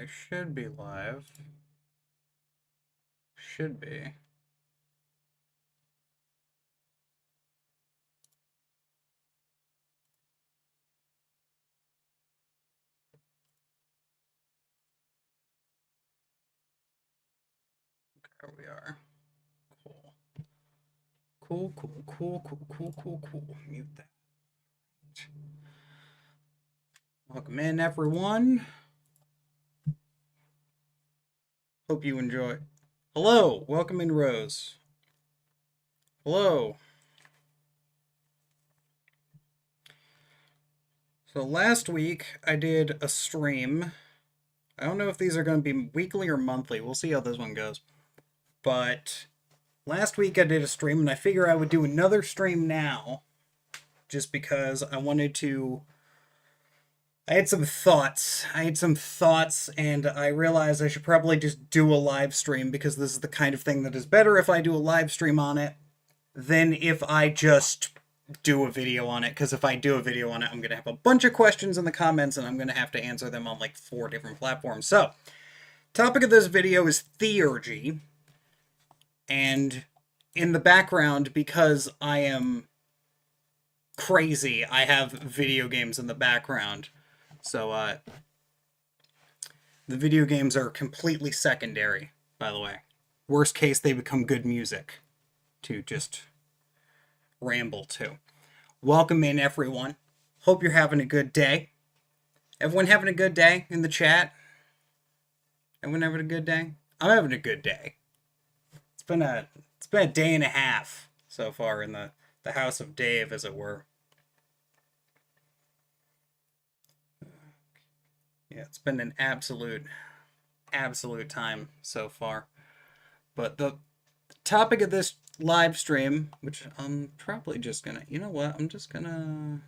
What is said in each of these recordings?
We should be live. Should be. There we are. Cool. Cool. Mute that. Welcome in, everyone. Hope you enjoy. Hello, welcome in, Rose. Hello. So last week I did a stream. I don't know if these are going to be weekly or monthly. We'll see how this one goes. But last week I did a stream, and I figure I would do another stream now, just because I wanted to. I had some thoughts, and I realized I should probably just do a live stream, because this is the kind of thing that is better if I do a live stream on it than if I just do a video on it, because if I do a video on it, I'm going to have a bunch of questions in the comments, and I'm going to have to answer them on like 4 different platforms. So, topic of this video is theurgy, and in the background, because I am crazy, I have video games in the background. So, the video games are completely secondary, by the way. Worst case, they become good music to just ramble to. Welcome in, everyone. Hope you're having a good day. Everyone having a good day in the chat? Everyone having a good day? I'm having a good day. It's been a day and a half so far in the house of Dave, as it were. Yeah, it's been an absolute time so far. But the topic of this live stream, which I'm probably just gonna, you know what, I'm just gonna...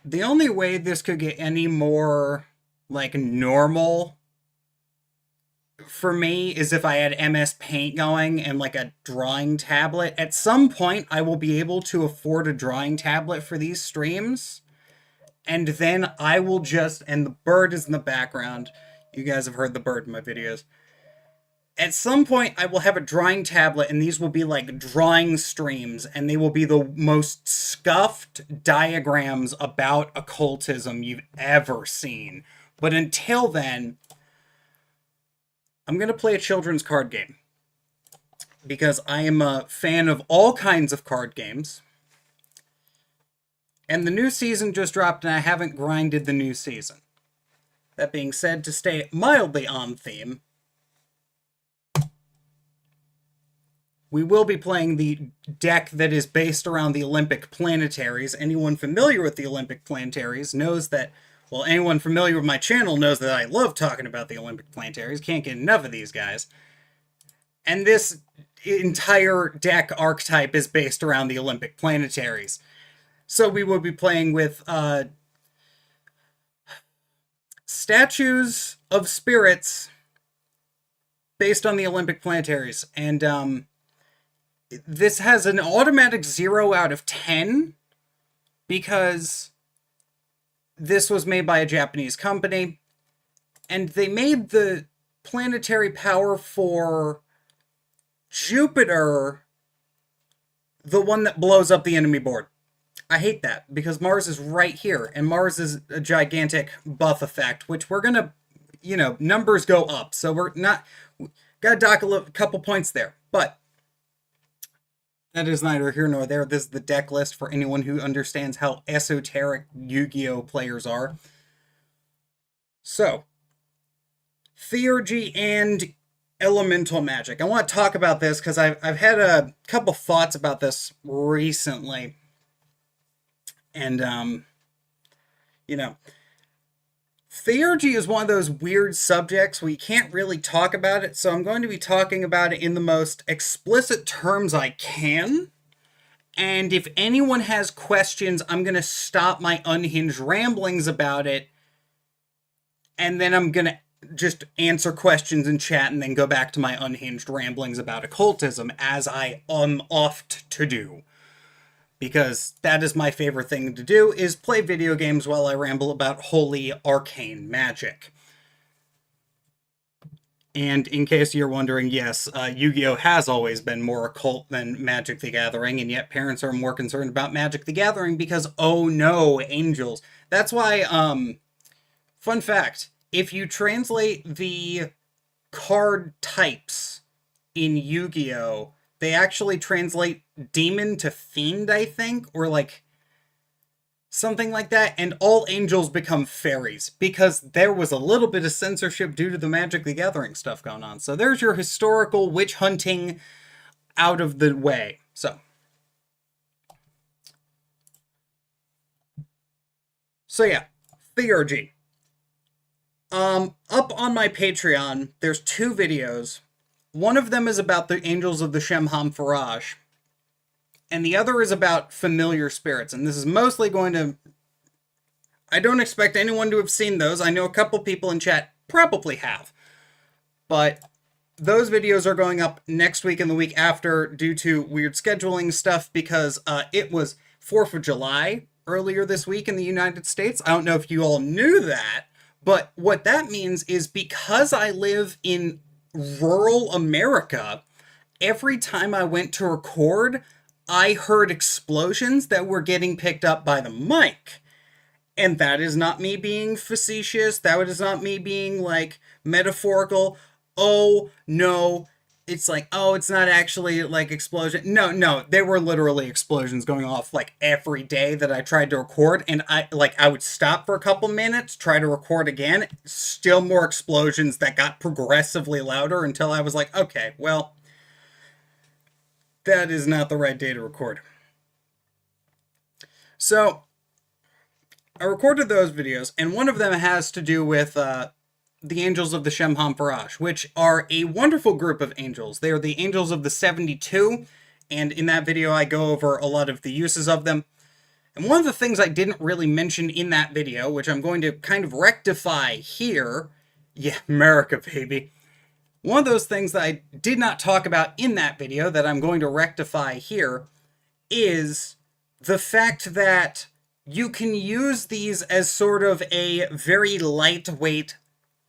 The only way this could get any more, like, normal for me is if I had MS Paint going and like a drawing tablet. At some point, I will be able to afford a drawing tablet for these streams, and then I will just, and the bird is in the background. You guys have heard the bird in my videos. At some point, I will have a drawing tablet, and these will be like drawing streams, and they will be the most scuffed diagrams about occultism you've ever seen. But until then, I'm going to play a children's card game, because I am a fan of all kinds of card games. And the new season just dropped, and I haven't grinded the new season. That being said, to stay mildly on theme, we will be playing the deck that is based around the Olympic planetaries. Anyone familiar with the Olympic planetaries knows that, well, anyone familiar with my channel knows that I love talking about the Olympic planetaries. Can't get enough of these guys. And this entire deck archetype is based around the Olympic planetaries. So we will be playing with statues of spirits based on the Olympic planetaries. And this has an automatic 0 out of 10 because this was made by a Japanese company, and they made the planetary power for Jupiter the one that blows up the enemy board. I hate that, because Mars is right here, and Mars is a gigantic buff effect, which we're gonna, numbers go up, so we're not, gotta dock a couple points there, but that is neither here nor there. This is the deck list for anyone who understands how esoteric Yu-Gi-Oh players are. So, theurgy and elemental magic. I want to talk about this because I've had a couple thoughts about this recently. And, theurgy is one of those weird subjects where you can't really talk about it, so I'm going to be talking about it in the most explicit terms I can. And if anyone has questions, I'm going to stop my unhinged ramblings about it, and then I'm going to just answer questions in chat and then go back to my unhinged ramblings about occultism, as I am oft to do. because that is my favorite thing to do, is play video games while I ramble about holy arcane magic. And in case you're wondering, yes, Yu-Gi-Oh! Has always been more occult than Magic the Gathering, and yet parents are more concerned about Magic the Gathering because, oh no, angels. That's why, fun fact, if you translate the card types in Yu-Gi-Oh! They actually translate demon to fiend, I think, or like something like that, and all angels become fairies because there was a little bit of censorship due to the Magic the Gathering stuff going on. So there's your historical witch hunting out of the way. So yeah, Theurgy. Up on my Patreon, there's 2 videos. One of them is about the angels of the Shemham Faraj, and the other is about familiar spirits. And this is mostly going to... I don't expect anyone to have seen those. I know a couple people in chat probably have. But those videos are going up next week and the week after due to weird scheduling stuff because it was 4th of July earlier this week in the United States. I don't know if you all knew that, but what that means is because I live in rural America, every time I went to record, I heard explosions that were getting picked up by the mic. And that is not me being facetious. That is not me being, like, metaphorical. Oh, no. It's like, oh, it's not actually, like, explosion. No. There were literally explosions going off, like, every day that I tried to record. And I would stop for a couple minutes, try to record again. Still more explosions that got progressively louder until I was like, okay, well, that is not the right day to record. So I recorded those videos, and one of them has to do with the angels of the Shemham Faraj, which are a wonderful group of angels. They are the angels of the 72, and in that video I go over a lot of the uses of them. And one of the things I didn't really mention in that video, which I'm going to kind of rectify here, yeah, America, baby. One of those things that I did not talk about in that video that I'm going to rectify here is the fact that you can use these as sort of a very lightweight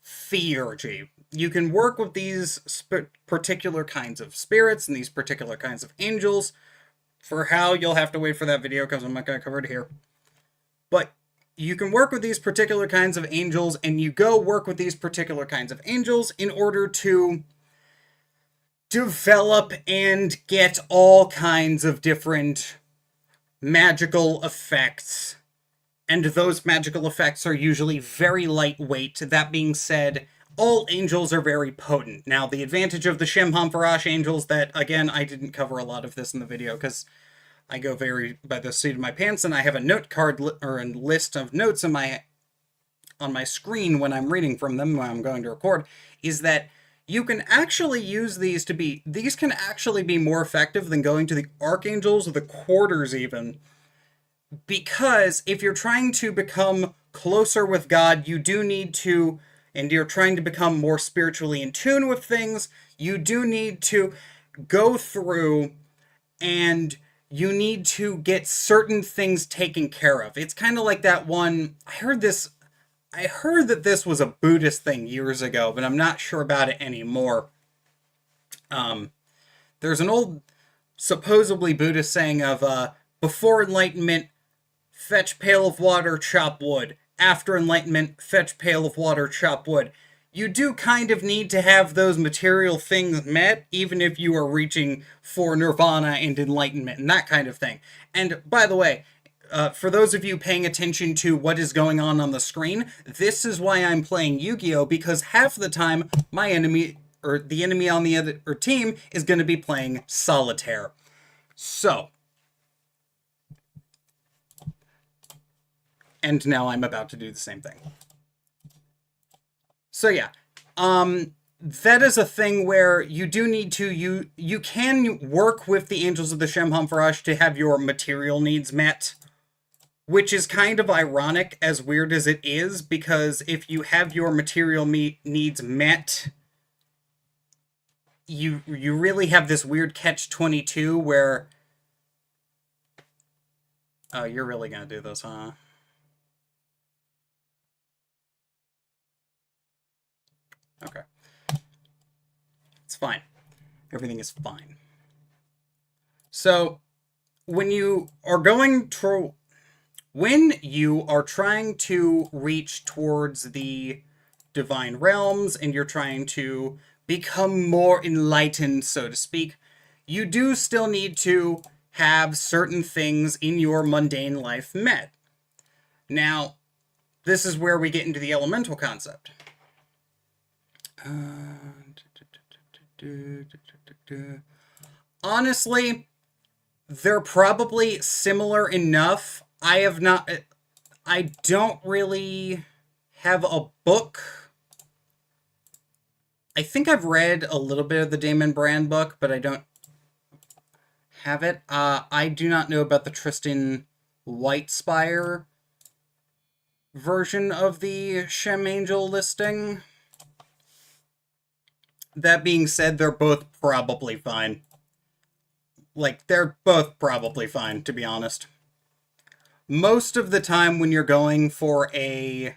theurgy. You can work with these particular kinds of spirits and these particular kinds of angels. For how, you'll have to wait for that video because I'm not going to cover it here. But you can work with these particular kinds of angels, and you go work with these particular kinds of angels in order to develop and get all kinds of different magical effects, and those magical effects are usually very lightweight. That being said, all angels are very potent. Now, the advantage of the Shemham Faraj angels that, again, I didn't cover a lot of this in the video because I go very by the seat of my pants, and I have a note card or a list of notes on my screen when I'm reading from them when I'm going to record, is that you can actually use these can actually be more effective than going to the archangels or the quarters even, because if you're trying to become closer with God, you do need to, and you're trying to become more spiritually in tune with things, you do need to go through and you need to get certain things taken care of. It's kind of like that one, I heard that this was a Buddhist thing years ago, but I'm not sure about it anymore. There's an old, supposedly Buddhist saying of, before enlightenment, fetch pail of water, chop wood. After enlightenment, fetch pail of water, chop wood. You do kind of need to have those material things met, even if you are reaching for nirvana and enlightenment and that kind of thing. And by the way, for those of you paying attention to what is going on the screen, this is why I'm playing Yu-Gi-Oh! Because half the time, my enemy, or the enemy on the other team, is going to be playing Solitaire. So, and now I'm about to do the same thing. So yeah, that is a thing where you do need to, you can work with the angels of the Shemham Faraj to have your material needs met, which is kind of ironic, as weird as it is, because if you have your material needs met, you really have this weird catch-22 where Oh, you're really gonna do this, huh? Okay. It's fine. Everything is fine. So, when you are going to when you are trying to reach towards the divine realms and you're trying to become more enlightened, so to speak, you do still need to have certain things in your mundane life met. Now, this is where we get into the elemental concept. Honestly, they're probably similar enough. I don't really have a book. I think I've read a little bit of the Damon Brand book, but I don't have it. I do not know about the Tristan Whitespire version of the Shem Angel listing. That being said, they're both probably fine. Like, they're both probably fine, to be honest. Most of the time when you're going for a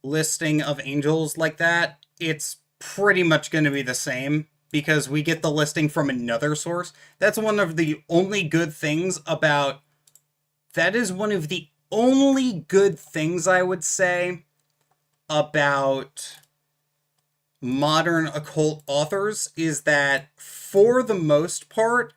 listing of angels like that, it's pretty much going to be the same because we get the listing from another source. That's one of the only good things about... That is one of the only good things, I would say, about modern occult authors, is that for the most part,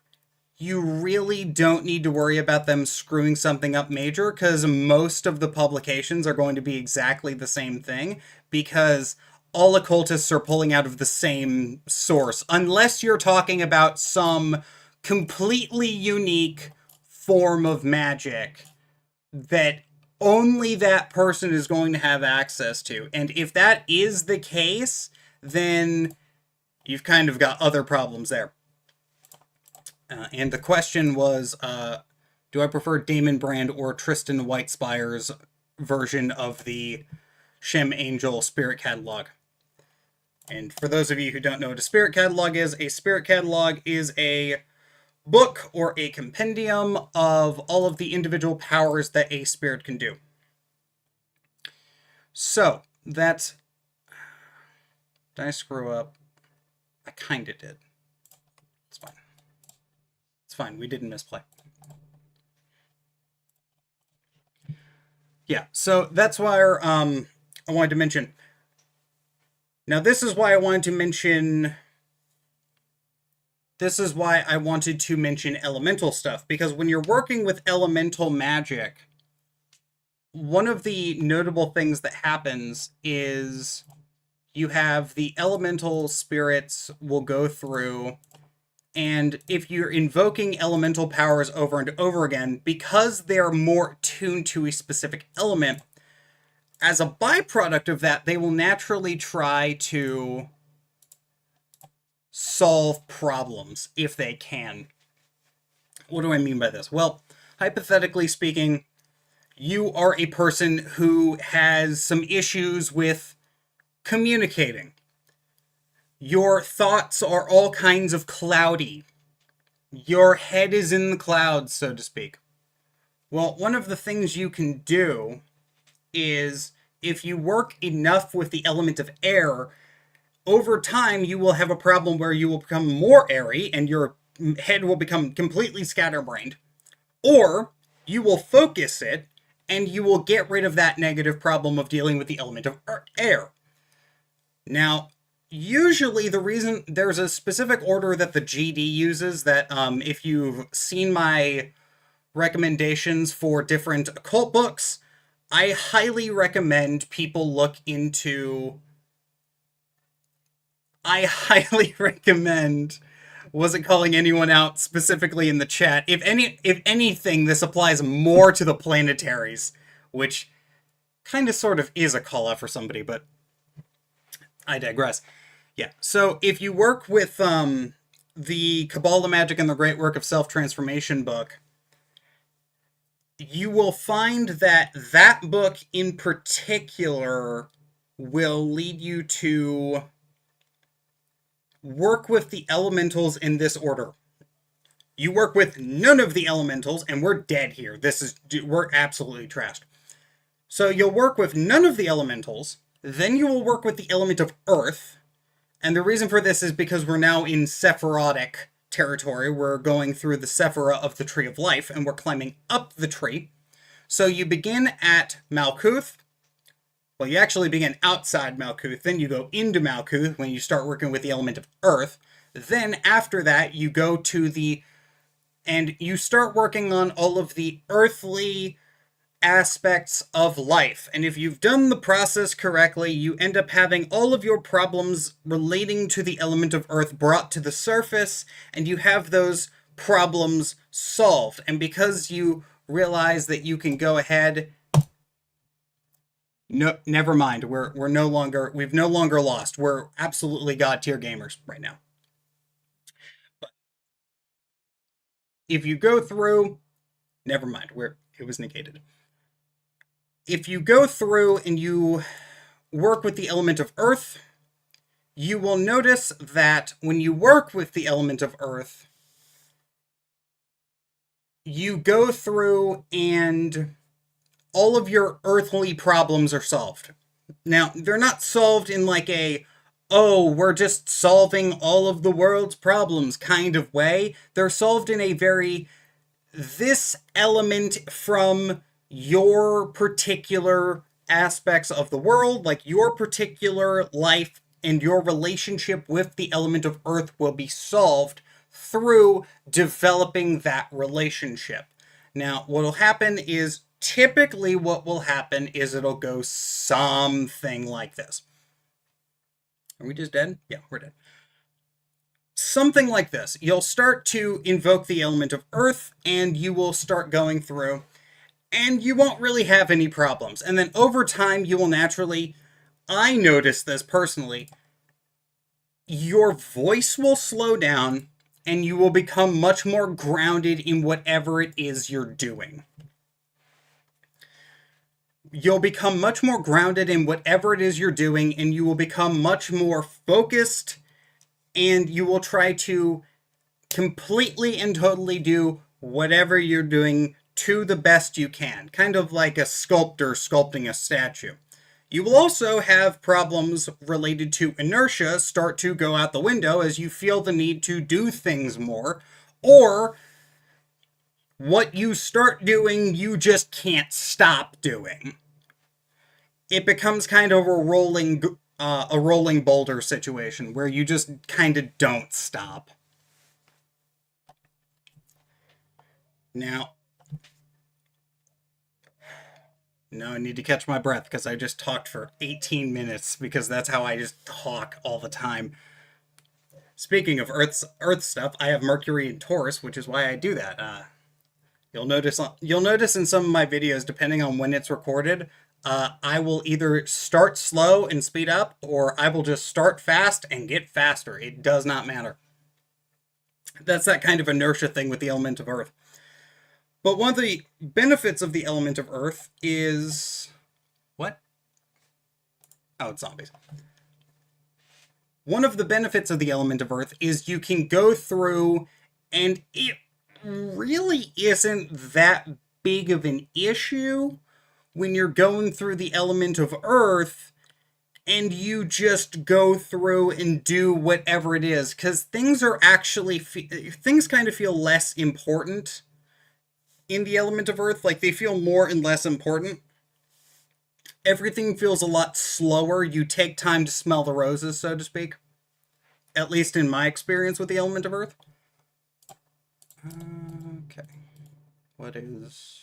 you really don't need to worry about them screwing something up major, because most of the publications are going to be exactly the same thing, because all occultists are pulling out of the same source, unless you're talking about some completely unique form of magic that only that person is going to have access to. And if that is the case, then you've kind of got other problems there. And the question was, do I prefer Damon Brand or Tristan Whitespire's version of the Shem Angel Spirit Catalog? And for those of you who don't know what a Spirit Catalog is a book or a compendium of all of the individual powers that a spirit can do. So, that's... Did I screw up? I kinda did. It's fine. It's fine, we didn't misplay. Yeah, so that's why I wanted to mention. Now, this is why I wanted to mention elemental stuff, because when you're working with elemental magic, one of the notable things that happens is you have the elemental spirits will go through, and if you're invoking elemental powers over and over again, because they're more tuned to a specific element, as a byproduct of that, they will naturally try to solve problems if they can. What do I mean by this? Well, hypothetically speaking, you are a person who has some issues with communicating. Your thoughts are all kinds of cloudy. Your head is in the clouds, so to speak. Well, one of the things you can do is, if you work enough with the element of air, over time you will have a problem where you will become more airy and your head will become completely scatterbrained. Or you will focus it and you will get rid of that negative problem of dealing with the element of air. Now, usually the reason... There's a specific order that the GD uses that, if you've seen my recommendations for different occult books, I highly recommend people look into... I highly recommend... Wasn't calling anyone out specifically in the chat. If anything, this applies more to the planetaries, which kind of sort of is a call out for somebody, but I digress. Yeah, so if you work with the Kabbalah Magic and the Great Work of Self-Transformation book, you will find that that book in particular will lead you to work with the elementals in this order. You work with none of the elementals, and we're dead here. We're absolutely trashed. So you'll work with none of the elementals, then you will work with the element of earth, and the reason for this is because we're now in Sephirotic territory. We're going through the Sephira of the Tree of Life, and we're climbing up the tree. So you begin at Malkuth. Well, you actually begin outside Malkuth, then you go into Malkuth when you start working with the element of earth. Then after that, you go to and you start working on all of the earthly aspects of life. And if you've done the process correctly, you end up having all of your problems relating to the element of earth brought to the surface, and you have those problems solved. And because you realize that you can go ahead... No, never mind. We've no longer lost. We're absolutely god tier gamers right now. But if you go through, never mind. It was negated. If you go through and you work with the element of earth, you will notice that when you work with the element of earth, you go through and all of your earthly problems are solved. Now, they're not solved in like we're just solving all of the world's problems kind of way. They're solved in a very, this element from your particular aspects of the world, like your particular life and your relationship with the element of earth will be solved through developing that relationship. Now, what'll happen is, typically what will happen is it'll go something like this. Are we just dead? Yeah, we're dead. Something like this. You'll start to invoke the element of earth, and you will start going through, and you won't really have any problems. And then over time, you will naturally, I notice this personally, your voice will slow down, and you will become much more grounded in whatever it is you're doing. You'll become much more grounded in whatever it is you're doing, and you will become much more focused, and you will try to completely and totally do whatever you're doing to the best you can. Kind of like a sculptor sculpting a statue. You will also have problems related to inertia start to go out the window as you feel the need to do things more, or what you start doing, you just can't stop doing. It becomes kind of a rolling boulder situation where you just kind of don't stop. Now I need to catch my breath because I just talked for 18 minutes because that's how I just talk all the time. Speaking of Earth stuff, I have Mercury in Taurus, which is why I do that. You'll notice in some of my videos, depending on when it's recorded, I will either start slow and speed up, or I will just start fast and get faster. It does not matter. That's that kind of inertia thing with the element of earth. But one of the benefits of the element of earth is... What? Oh, it's zombies. One of the benefits of the element of earth is you can go through, and it really isn't that big of an issue when you're going through the element of earth and you just go through and do whatever it is, because things kind of feel less important in the element of earth. Like, they feel more and less important. Everything feels a lot slower. You take time to smell the roses, so to speak. At least in my experience with the element of earth. Okay. What is...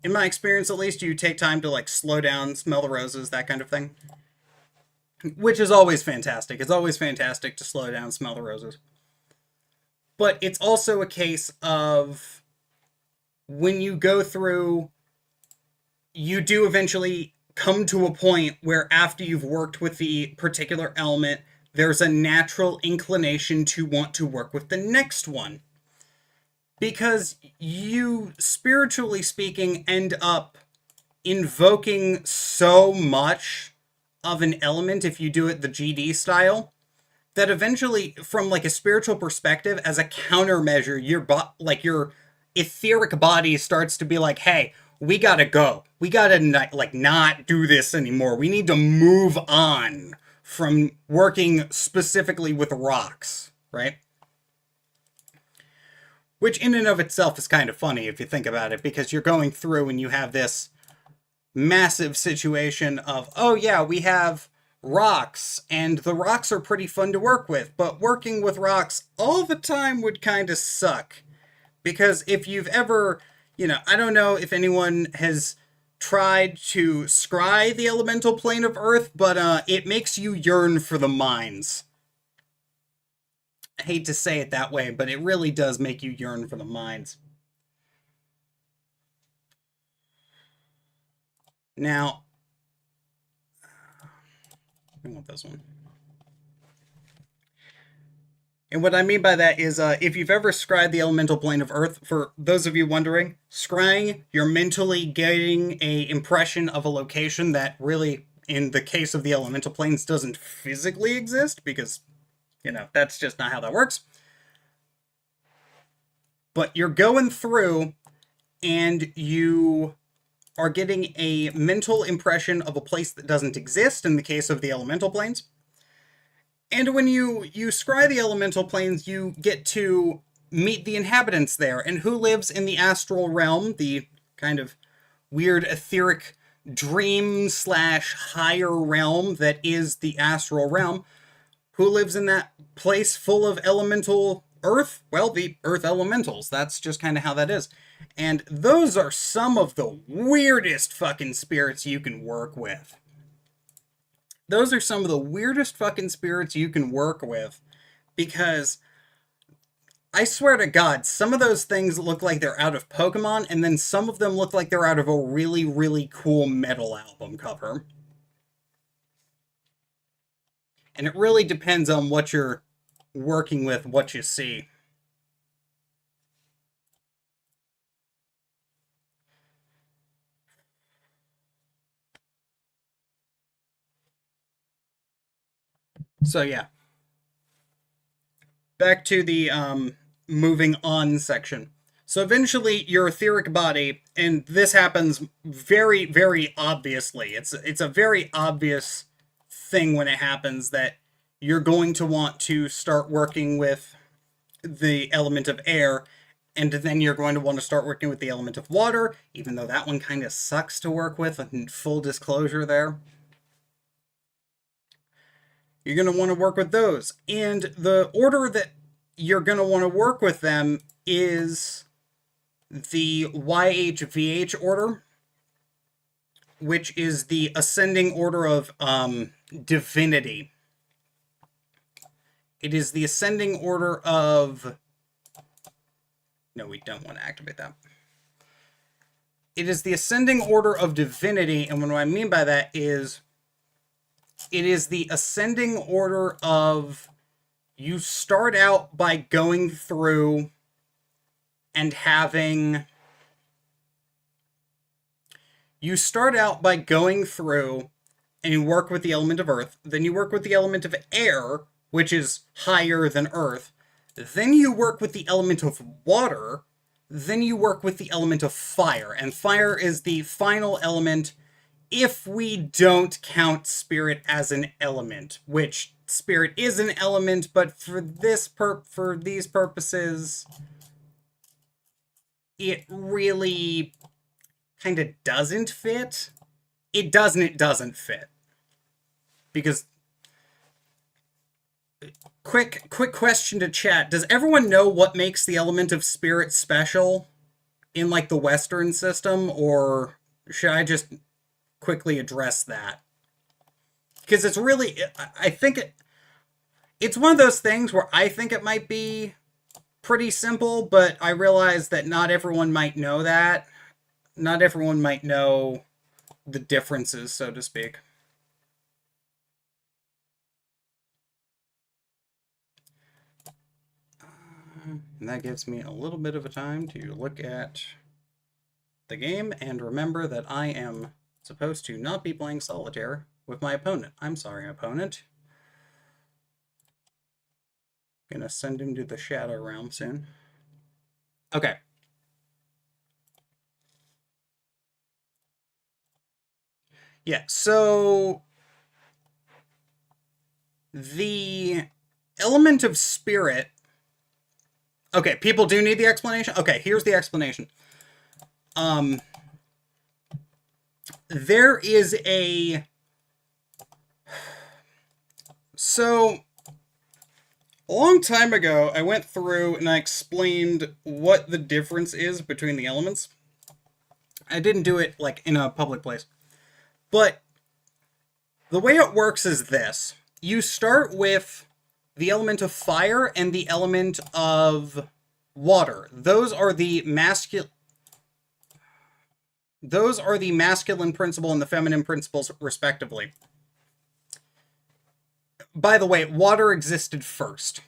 In my experience, at least, you take time to, like, slow down, smell the roses, that kind of thing. Which is always fantastic. It's always fantastic to slow down, smell the roses. But it's also a case of when you go through, you do eventually come to a point where after you've worked with the particular element, there's a natural inclination to want to work with the next one. Because you, spiritually speaking, end up invoking so much of an element if you do it the GD style, that eventually, from like a spiritual perspective, as a countermeasure, your etheric body starts to be like, hey, we gotta go. We gotta not do this anymore. We need to move on from working specifically with rocks, right? Which in and of itself is kind of funny if you think about it, because you're going through and you have this massive situation of, oh yeah, we have rocks, and the rocks are pretty fun to work with, but working with rocks all the time would kind of suck. Because if you've ever, I don't know if anyone has tried to scry the elemental plane of Earth, but it makes you yearn for the mines. I hate to say it that way, but it really does make you yearn for the mines. Now, I want this one. And what I mean by that is, if you've ever scryed the elemental plane of Earth, for those of you wondering, scrying, you're mentally getting a impression of a location that really, in the case of the elemental planes, doesn't physically exist, because, that's just not how that works. But you're going through, and you are getting a mental impression of a place that doesn't exist, in the case of the elemental planes. And when you scry the elemental planes, you get to meet the inhabitants there, and who lives in the astral realm, the kind of weird etheric dream / higher realm that is the astral realm. Who lives in that place full of elemental earth? Well, the earth elementals. That's just kind of how that is. And those are some of the weirdest fucking spirits you can work with. Those are some of the weirdest fucking spirits you can work with, because I swear to God, some of those things look like they're out of Pokemon, and then some of them look like they're out of a really, really cool metal album cover. And it really depends on what you're working with, what you see. So yeah. Back to the moving on section. So eventually your etheric body, and this happens very, very obviously. It's a very obvious thing when it happens, that you're going to want to start working with the element of air, and then you're going to want to start working with the element of water, even though that one kind of sucks to work with, in full disclosure there. You're going to want to work with those. And the order that you're going to want to work with them is the YHVH order, which is the ascending order of divinity. It is the ascending order of... No, we don't want to activate that. It is the ascending order of divinity, and what I mean by that is it is the ascending order of... You start out by going through and having... You start out by going through and you work with the element of earth, then you work with the element of air, which is higher than earth, then you work with the element of water, then you work with the element of fire, and fire is the final element if we don't count spirit as an element, which spirit is an element, but for these purposes, it really kind of doesn't fit. It doesn't fit. Because, quick question to chat. Does everyone know what makes the element of spirit special in, like, the Western system? Or should I just quickly address that? Because it's really... I think it's one of those things where I think it might be pretty simple, but I realize that not everyone might know that. Not everyone might know the differences, so to speak. And that gives me a little bit of a time to look at the game and remember that I am supposed to not be playing solitaire with my opponent. I'm sorry, opponent. Gonna send him to the Shadow Realm soon. Okay. Yeah, so the element of spirit. Okay, people do need the explanation. Okay, here's the explanation. There is a. So, a long time ago, I went through and I explained what the difference is between the elements. I didn't do it like in a public place. But the way it works is this. You start with the element of fire and the element of water. Those are the masculine principle and the feminine principles, respectively. By the way, water existed first.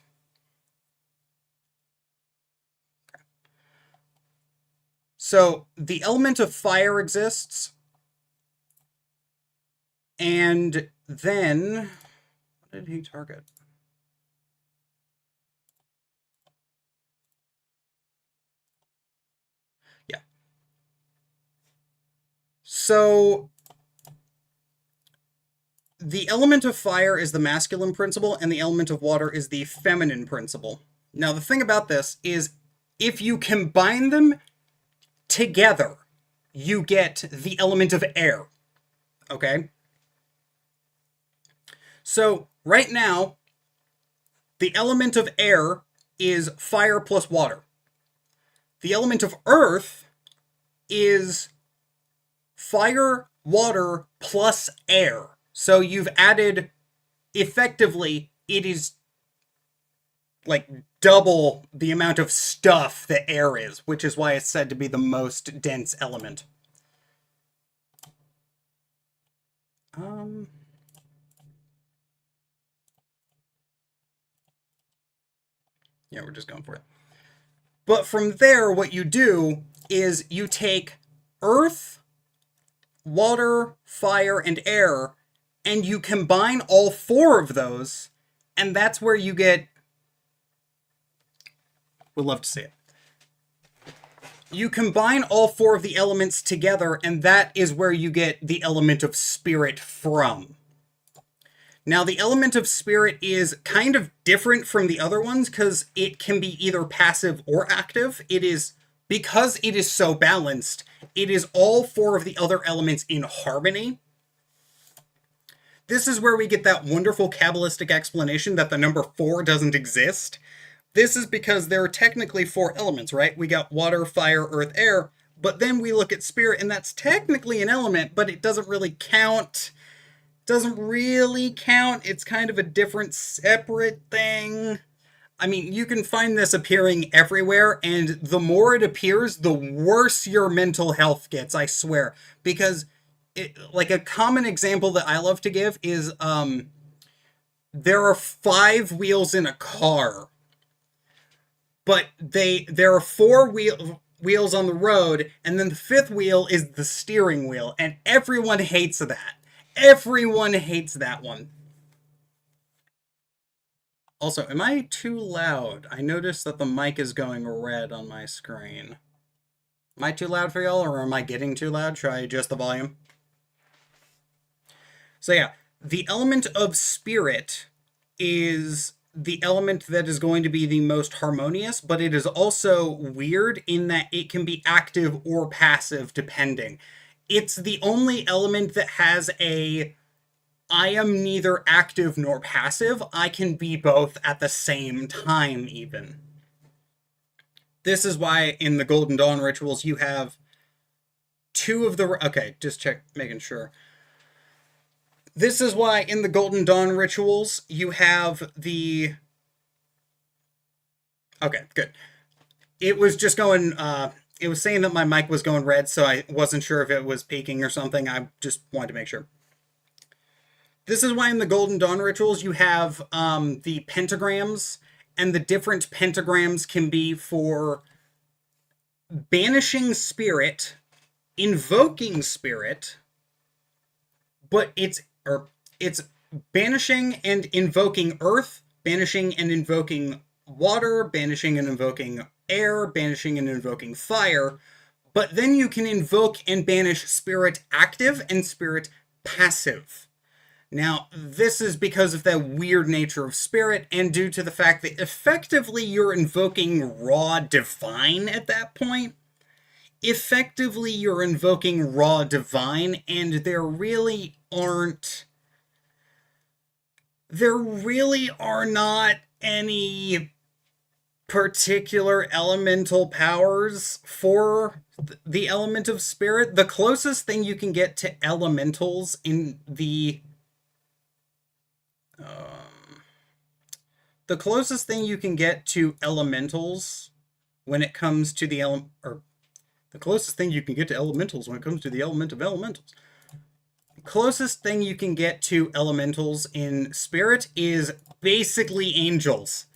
So the element of fire exists, and then what did he target? Yeah. So the element of fire is the masculine principle, and the element of water is the feminine principle. Now, the thing about this is, if you combine them together, you get the element of air. Okay? So, right now, the element of air is fire plus water. The element of earth is fire, water, plus air. So you've added, effectively, it is like double the amount of stuff that air is, which is why it's said to be the most dense element. Yeah, we're just going for it. But from there, what you do is you take earth, water, fire, and air, and you combine all four of those, and that's where you get... We'd love to see it. You combine all four of the elements together, and that is where you get the element of spirit from. Now, the element of spirit is kind of different from the other ones because it can be either passive or active. It is, because it is so balanced, it is all four of the other elements in harmony. This is where we get that wonderful Kabbalistic explanation that the number 4 doesn't exist. This is because there are technically 4 elements, right? We got water, fire, earth, air, but then we look at spirit, and that's technically an element, but it doesn't really count. Doesn't really count. It's kind of a different, separate thing. I mean, you can find this appearing everywhere, and the more it appears, the worse your mental health gets, I swear. Because, like, a common example that I love to give is, there are 5 wheels in a car, but there are 4 wheels on the road, and then the 5th wheel is the steering wheel, and everyone hates that. Everyone hates that one. Also, am I too loud? I noticed that the mic is going red on my screen. Am I too loud for y'all, or am I getting too loud? Should I adjust the volume? So yeah, the element of spirit is the element that is going to be the most harmonious, but it is also weird in that it can be active or passive depending. It's the only element that has a, I am neither active nor passive. I can be both at the same time, even. This is why in the Golden Dawn rituals you have 2 of the... Okay, just check, making sure. This is why in the Golden Dawn rituals you have the... Okay, good. It was just going... It was saying that my mic was going red, so I wasn't sure if it was peaking or something. I just wanted to make sure. This is why in the Golden Dawn rituals you have the pentagrams, and the different pentagrams can be for banishing spirit, invoking spirit, but it's banishing and invoking earth, banishing and invoking water, banishing and invoking air, banishing and invoking fire, but then you can invoke and banish spirit active and spirit passive. Now, this is because of the weird nature of spirit and due to the fact that effectively you're invoking raw divine at that point. Effectively, you're invoking raw divine, and there really are not any particular elemental powers for the element of spirit. The closest thing you can get to elementals in the closest thing you can get to elementals when it comes to the the closest thing you can get to elementals when it comes to the element of elementals. The closest thing you can get to elementals in spirit is basically angels.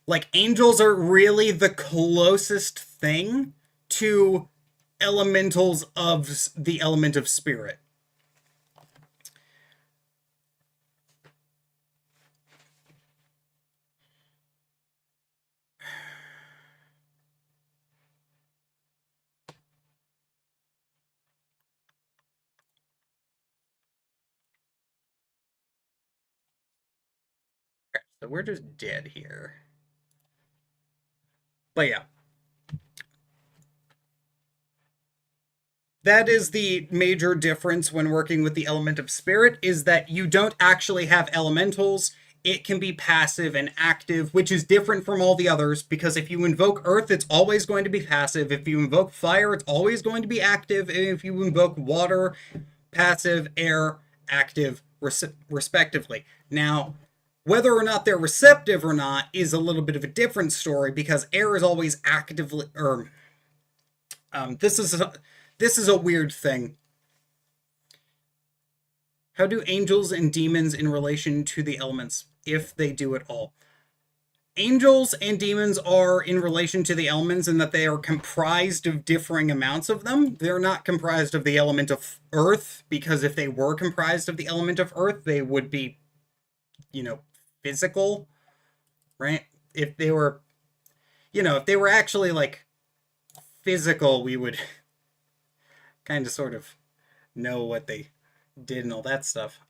Like, angels are really the closest thing to elementals of the element of spirit. So we're just dead here. But yeah. That is the major difference when working with the element of spirit, is that you don't actually have elementals. It can be passive and active, which is different from all the others, because if you invoke earth, it's always going to be passive. If you invoke fire, it's always going to be active. And if you invoke water, passive, air, active, respectively. Now, whether or not they're receptive or not is a little bit of a different story, because air is always actively, this is a weird thing. How do angels and demons in relation to the elements, if they do at all? Angels and demons are in relation to the elements in that they are comprised of differing amounts of them. They're not comprised of the element of earth, because if they were comprised of the element of earth, they would be, physical, right? If they were, if they were actually, like, physical, we would kind of sort of know what they did and all that stuff.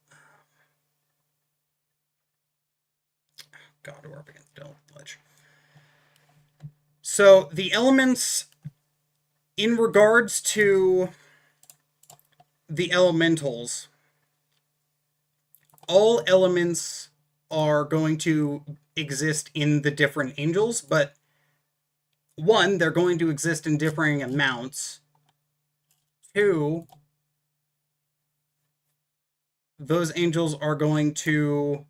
God, we're up against the ledge. So the elements, in regards to the elementals, all elements are going to exist in the different angels, but one, they're going to exist in differing amounts. Two, those angels are going to...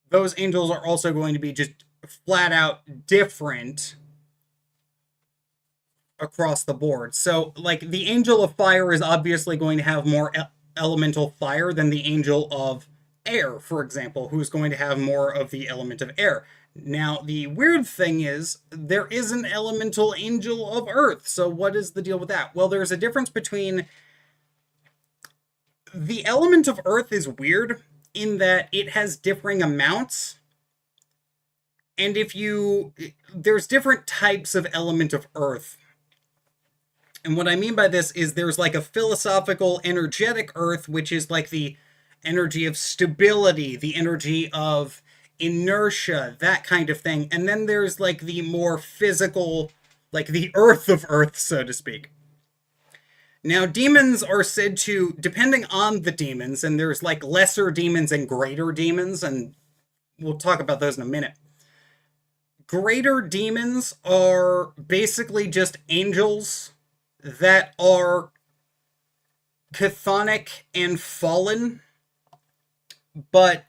Those angels are also going to be just flat out different across the board. So, like, the angel of fire is obviously going to have more elemental fire than the angel of air, for example, who's going to have more of the element of air. Now, the weird thing is, there is an elemental angel of earth. So what is the deal with that? Well, there's a difference between... The element of earth is weird in that it has differing amounts. And there's different types of element of earth. And what I mean by this is there's like a philosophical energetic earth, which is like the energy of stability, the energy of inertia, that kind of thing. And then there's like the more physical, like the earth of earth, so to speak. Now, demons are said to, depending on the demons, and there's like lesser demons and greater demons, and we'll talk about those in a minute. Greater demons are basically just angels that are chthonic and fallen, but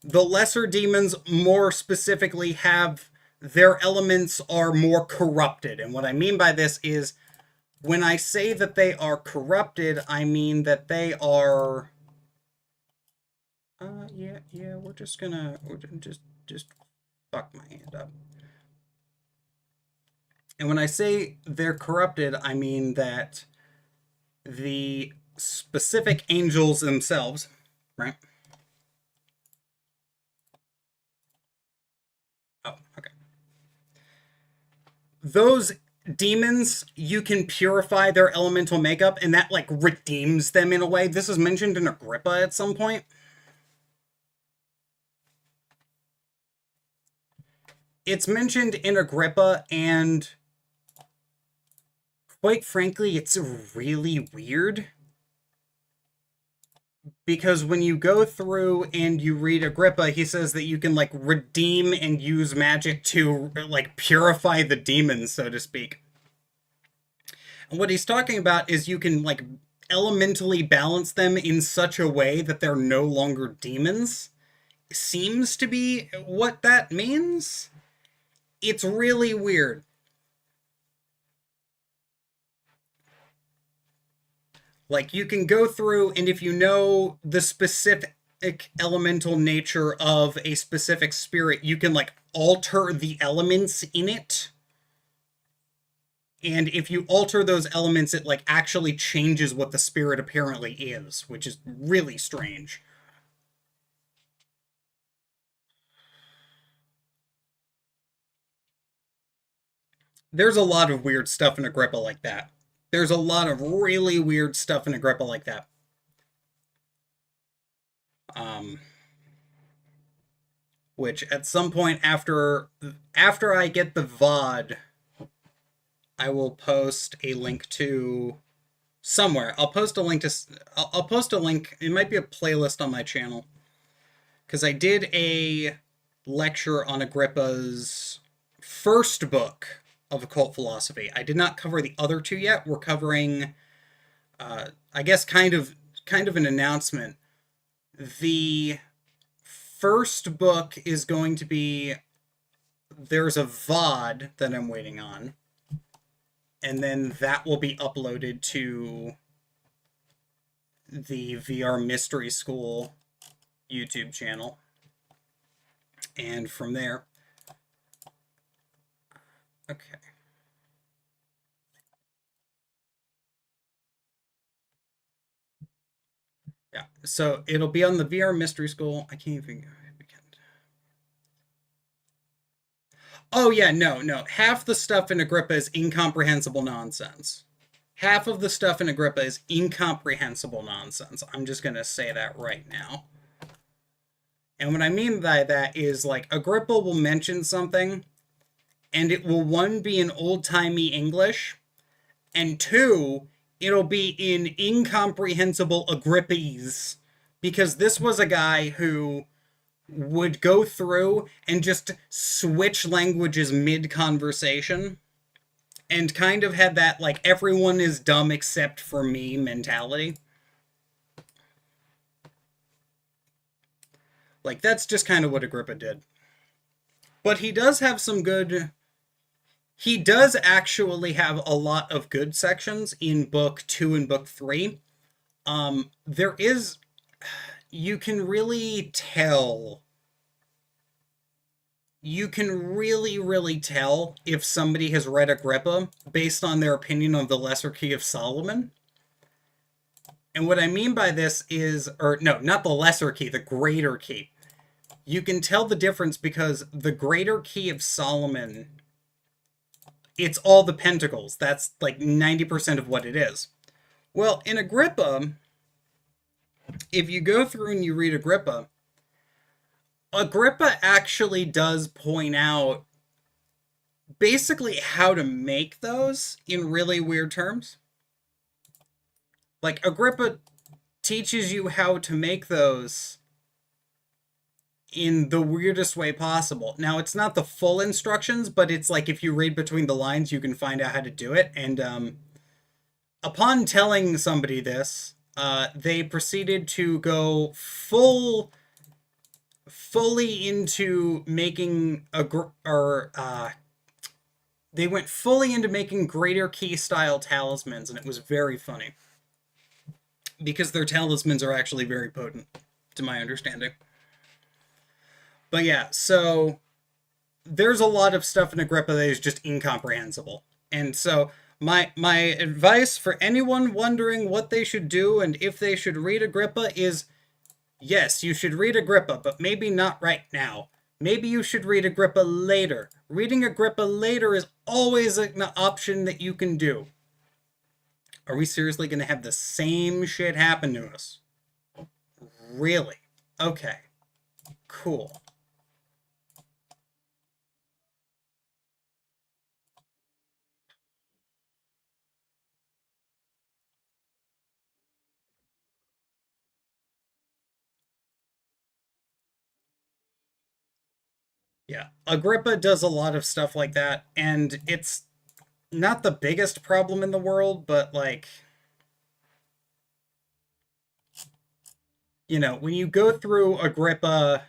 the lesser demons more specifically have their elements are more corrupted. And what I mean by this is, when I say that they are corrupted, I mean that they are... we're just fuck my hand up. And when I say they're corrupted, I mean that the specific angels themselves, right? those demons, you can purify their elemental makeup, and that, like, redeems them in a way. This is mentioned in Agrippa at some point. It's mentioned in Agrippa, and quite frankly, it's really weird. Because when you go through and you read Agrippa, he says that you can, like, redeem and use magic to, like, purify the demons, so to speak. And what he's talking about is you can, like, elementally balance them in such a way that they're no longer demons. Seems to be what that means. It's really weird. Like, you can go through, and if you know the specific elemental nature of a specific spirit, you can, like, alter the elements in it. And if you alter those elements, it, like, actually changes what the spirit apparently is, which is really strange. There's a lot of weird stuff in Agrippa like that. There's a lot of really weird stuff in Agrippa like that. Which at some point after I get the VOD, I will post a link to somewhere. I'll post a link to. I'll post a link. It might be a playlist on my channel, because I did a lecture on Agrippa's first book of occult philosophy. I did not cover the other two yet. We're covering, I guess, kind of an announcement. The first book is going to be, there's a VOD that I'm waiting on, and then that will be uploaded to the VR Mystery School YouTube channel. And from there, okay. Yeah, so it'll be on the VR Mystery School. I can't even. Oh yeah, no. Half the stuff in Agrippa is incomprehensible nonsense. Half of the stuff in Agrippa is incomprehensible nonsense. I'm just gonna say that right now. And what I mean by that is, like, Agrippa will mention something, and it will, one, be in old-timey English, and two, it'll be in incomprehensible Agrippese, because this was a guy who would go through and just switch languages mid-conversation, and kind of had that, like, everyone is dumb except for me mentality. Like, that's just kind of what Agrippa did. But he does have some good... He does actually have a lot of good sections in Book 2 and Book 3. There is... You can really tell... You can really tell if somebody has read Agrippa based on their opinion of the Lesser Key of Solomon. And what I mean by this is... Or, no, not the Lesser Key, the Greater Key. You can tell the difference because the Greater Key of Solomon... It's all the pentacles. That's like 90% of what it is. Well, in Agrippa, if you go through and you read Agrippa, Agrippa actually does point out basically how to make those in really weird terms. Like, Agrippa teaches you how to make those in the weirdest way possible. Now, it's not the full instructions, but it's like, if you read between the lines, you can find out how to do it. And upon telling somebody this, they proceeded to go fully into making they went fully into making Greater Key style talismans, and it was very funny, because their talismans are actually very potent, to my understanding. But yeah, so there's a lot of stuff in Agrippa that is just incomprehensible. And so my advice for anyone wondering what they should do and if they should read Agrippa is, yes, you should read Agrippa, but maybe not right now. Maybe you should read Agrippa later. Reading Agrippa later is always an option that you can do. Are we seriously going to have the same shit happen to us? Really? Okay. Cool. Yeah. Agrippa does a lot of stuff like that, and it's not the biggest problem in the world, but like, you know, when you go through Agrippa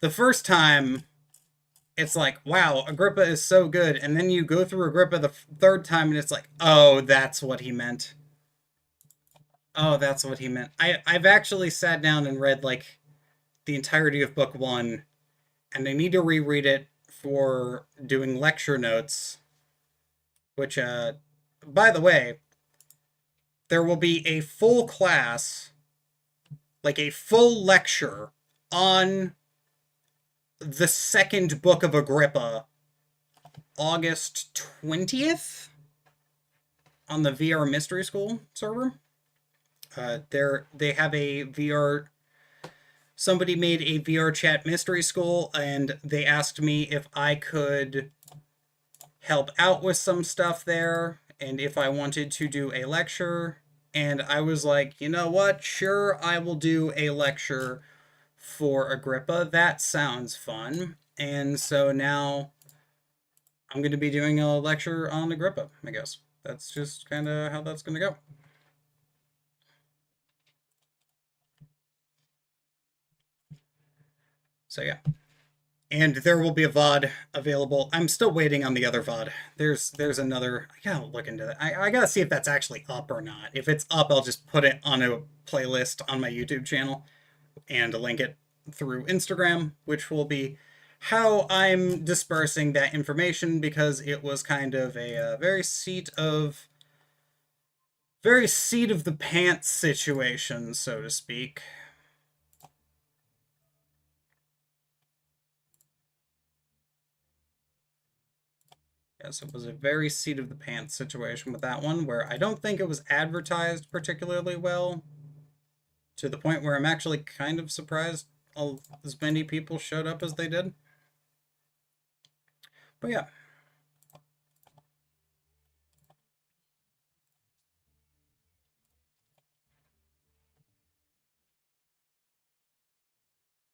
the first time, it's like, wow, Agrippa is so good. And then you go through Agrippa the third time and it's like, oh, that's what he meant. Oh, that's what he meant. I've actually sat down and read like the entirety of book one, and I need to reread it for doing lecture notes, which, by the way, there will be a full class, like a full lecture on the second book of Agrippa, August 20th, on the VR Mystery School server. They have a VR. Somebody made a VR chat mystery school, and they asked me if I could help out with some stuff there, and if I wanted to do a lecture. And I was like, you know what? Sure, I will do a lecture for Agrippa. That sounds fun. And so now I'm going to be doing a lecture on Agrippa, I guess. That's just kind of how that's going to go. So yeah. And there will be a VOD available. I'm still waiting on the other VOD. There's another. I gotta look into that. I gotta see if that's actually up or not. If it's up, I'll just put it on a playlist on my YouTube channel and link it through Instagram, which will be how I'm dispersing that information, because it was kind of a very seat of the pants situation, so to speak. Yes, it was a very seat of the pants situation with that one, where I don't think it was advertised particularly well, to the point where I'm actually kind of surprised as many people showed up as they did. But yeah.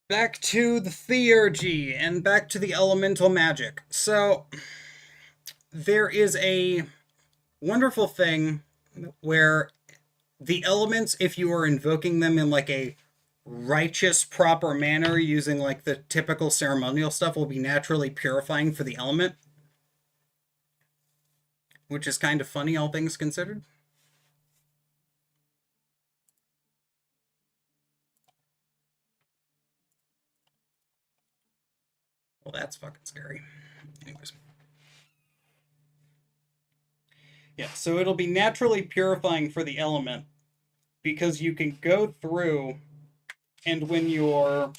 Back to the theurgy and back to the elemental magic. So, there is a wonderful thing where the elements, if you are invoking them in like a righteous, proper manner, using like the typical ceremonial stuff, will be naturally purifying for the element, which is kind of funny, all things considered. Well, that's fucking scary. Anyways. Yeah, so it'll be naturally purifying for the element, because you can go through, and when you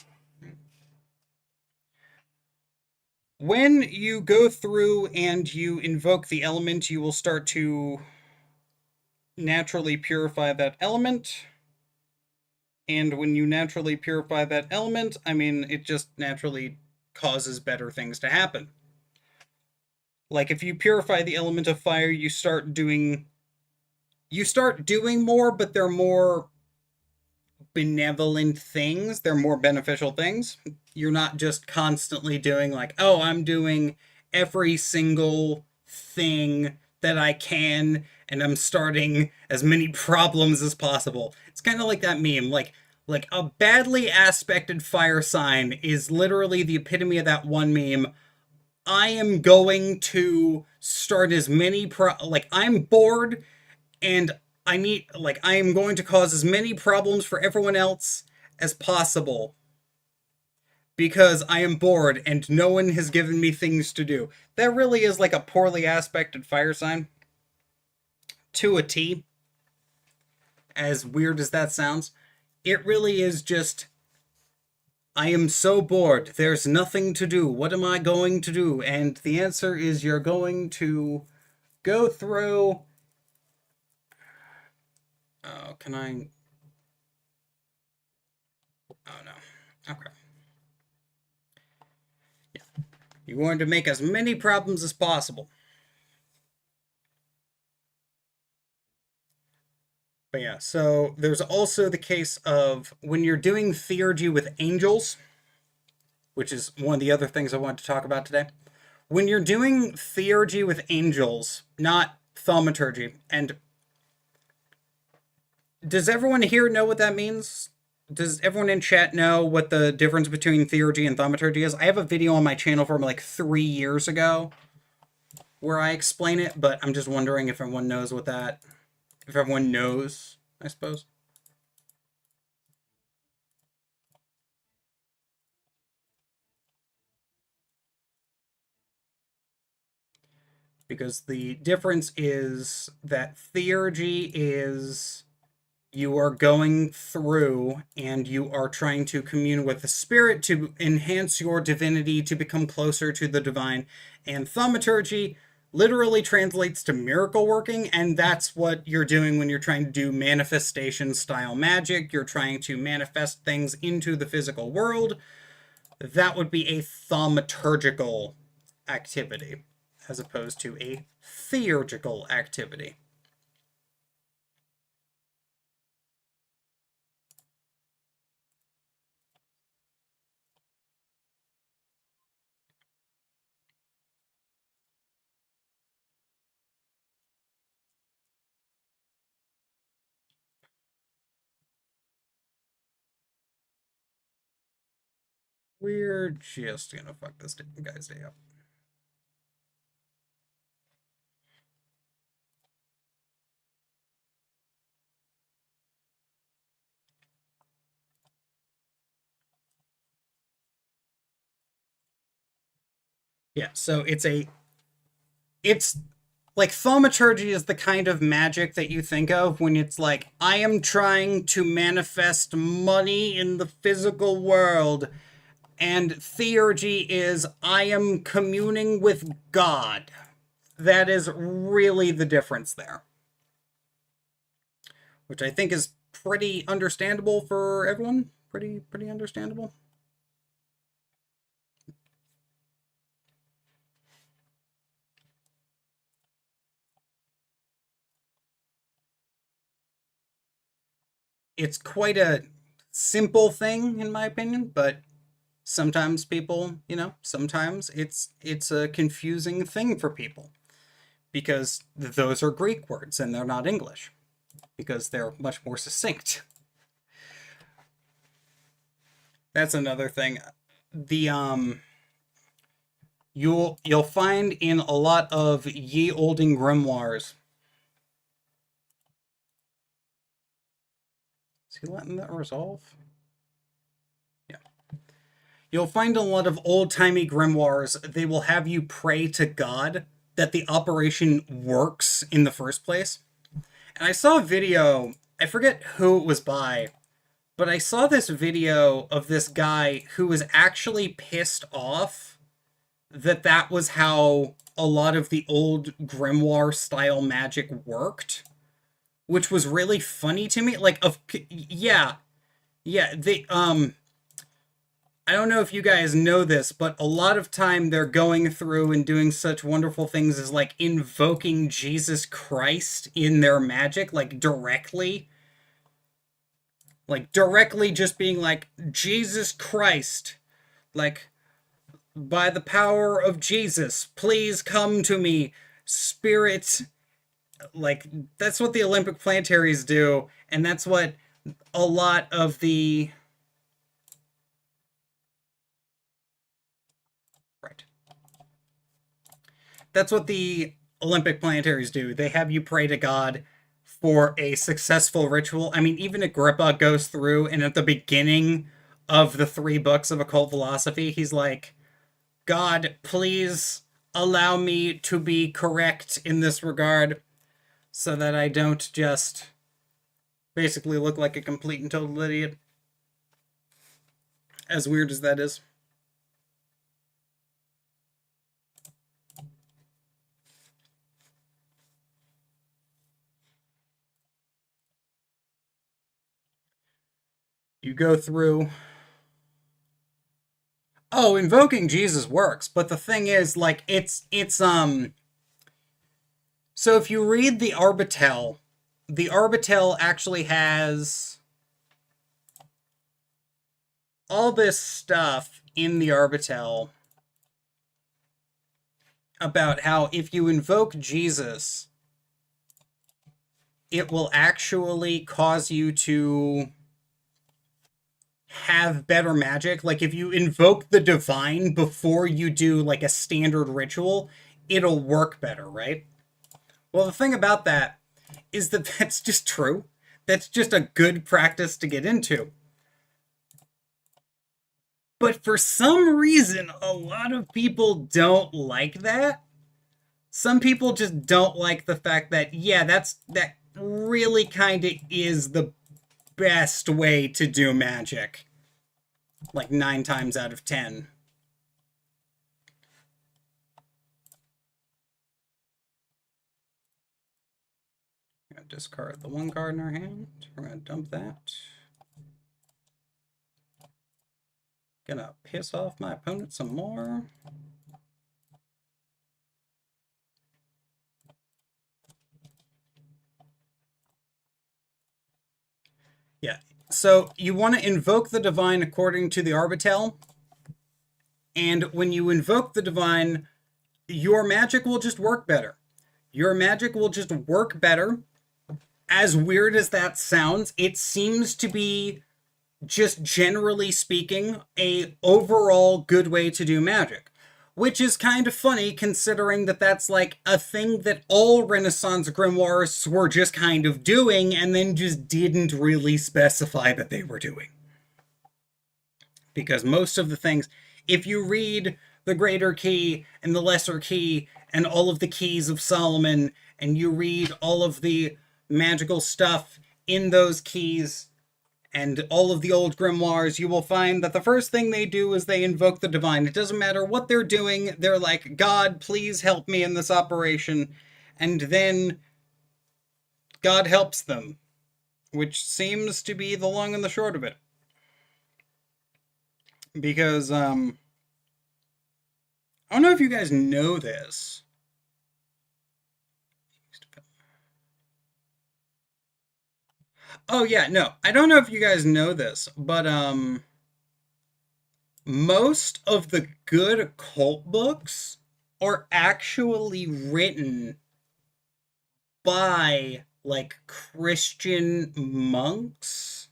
go through and you invoke the element, you will start to naturally purify that element. And when you naturally purify that element, I mean, it just naturally causes better things to happen. Like if you purify the element of fire, you start doing more, but they're more benevolent things. They're more beneficial things. You're not just constantly doing like, oh, I'm doing every single thing that I can, and I'm starting as many problems as possible. It's kind of like that meme, like a badly aspected fire sign is literally the epitome of that one meme. I am going to start as many like I'm bored, and I am going to cause as many problems for everyone else as possible because I am bored and no one has given me things to do. That really is like a poorly aspected fire sign to a T. As weird as that sounds, it really is just I am so bored. There's nothing to do. What am I going to do? And the answer is you're going to go through. Oh, can I? Oh no. Okay. Yeah. You're going to make as many problems as possible. But yeah, so there's also the case of when you're doing theurgy with angels, which is one of the other things I want to talk about today. When you're doing theurgy with angels, not thaumaturgy, and does everyone here know what that means? Does everyone in chat know what the difference between theurgy and thaumaturgy is? I have a video on my channel from like 3 years ago where I explain it, but I'm just wondering if everyone knows what that, if everyone knows, I suppose. Because the difference is that theurgy is you are going through and you are trying to commune with the spirit to enhance your divinity to become closer to the divine. And thaumaturgy literally translates to miracle working, and that's what you're doing when you're trying to do manifestation style magic. You're trying to manifest things into the physical world. That would be a thaumaturgical activity as opposed to a theurgical activity. We're just gonna fuck this guy's day up. Yeah, so it's like thaumaturgy is the kind of magic that you think of when it's like, I am trying to manifest money in the physical world. And theurgy is, I am communing with God. That is really the difference there. Which I think is pretty understandable for everyone. Pretty understandable. It's quite a simple thing in my opinion, but sometimes people, sometimes it's a confusing thing for people because those are Greek words and they're not English because they're much more succinct. That's another thing. The you'll find in a lot of ye olden grimoires. Is he letting that resolve? Yeah. You'll find a lot of old-timey grimoires, they will have you pray to God that the operation works in the first place. And I saw a video, I forget who it was by, but I saw this video of this guy who was actually pissed off that that was how a lot of the old grimoire style magic worked, which was really funny to me. Like, yeah, they I don't know if you guys know this, but a lot of time they're going through and doing such wonderful things as like invoking Jesus Christ in their magic, like directly. Like directly just being like, Jesus Christ, like, by the power of Jesus, please come to me, Spirit. Like, that's what the Olympic planetaries do, and that's what a lot of the. Right. That's what the Olympic planetaries do. They have you pray to God for a successful ritual. I mean, even Agrippa goes through, and at the beginning of the 3 books of occult philosophy, he's like, God, please allow me to be correct in this regard so that I don't just basically look like a complete and total idiot. As weird as that is. You go through. Oh, invoking Jesus works, but the thing is, like, it's. So if you read the Arbitel actually has all this stuff in the Arbitel about how if you invoke Jesus, it will actually cause you to have better magic. Like if you invoke the divine before you do like a standard ritual, it'll work better, right? Well, the thing about that is that that's just true. That's just a good practice to get into. But for some reason, a lot of people don't like that. Some people just don't like the fact that, yeah, that really kind of is the best way to do magic. Like 9 times out of 10. I'm going to discard the one card in our hand. We're going to dump that. Gonna piss off my opponent some more. Yeah, so you want to invoke the divine according to the Arbitel, and when you invoke the divine, your magic will just work better. Your magic will just work better. As weird as that sounds, it seems to be, just generally speaking, a overall good way to do magic. Which is kind of funny considering that that's like a thing that all Renaissance grimoires were just kind of doing and then just didn't really specify that they were doing. Because most of the things, if you read the Greater Key and the Lesser Key and all of the keys of Solomon, and you read all of the magical stuff in those keys, and all of the old grimoires, you will find that the first thing they do is they invoke the divine. It doesn't matter what they're doing, they're like, God, please help me in this operation. And then God helps them, which seems to be the long and the short of it. Because, I don't know if you guys know this. Oh, yeah, no, I don't know if you guys know this, but, most of the good occult books are actually written by like Christian monks.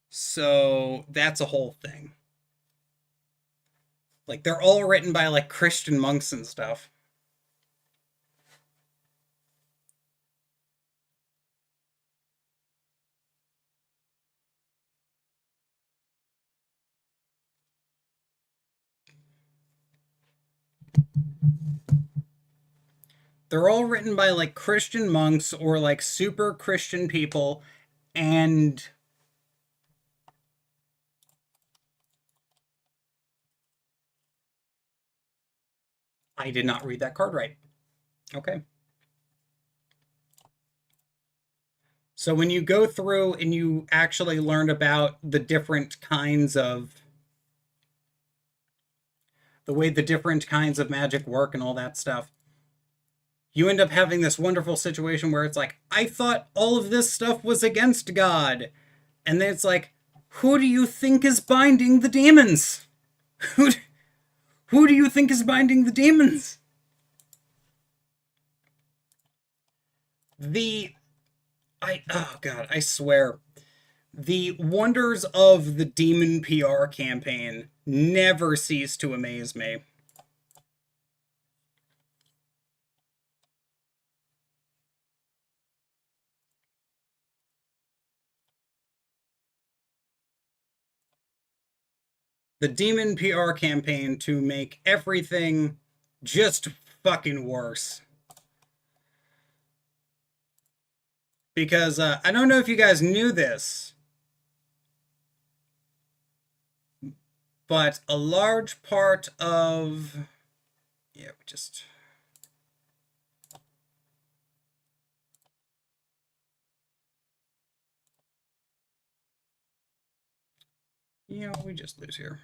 So that's a whole thing. Like they're all written by like Christian monks and stuff. They're all written by like Christian monks or like super Christian people, and I did not read that card right. Okay. So when you go through and you actually learn about the different kinds of the way the different kinds of magic work and all that stuff, you end up having this wonderful situation where it's like, I thought all of this stuff was against God. And then it's like, who do you think is binding the demons? Who, who do you think is binding the demons? Oh God, I swear. The wonders of the demon PR campaign never cease to amaze me. The demon PR campaign to make everything just fucking worse. Because I don't know if you guys knew this, But a large part of... Yeah, we just... we just lose here.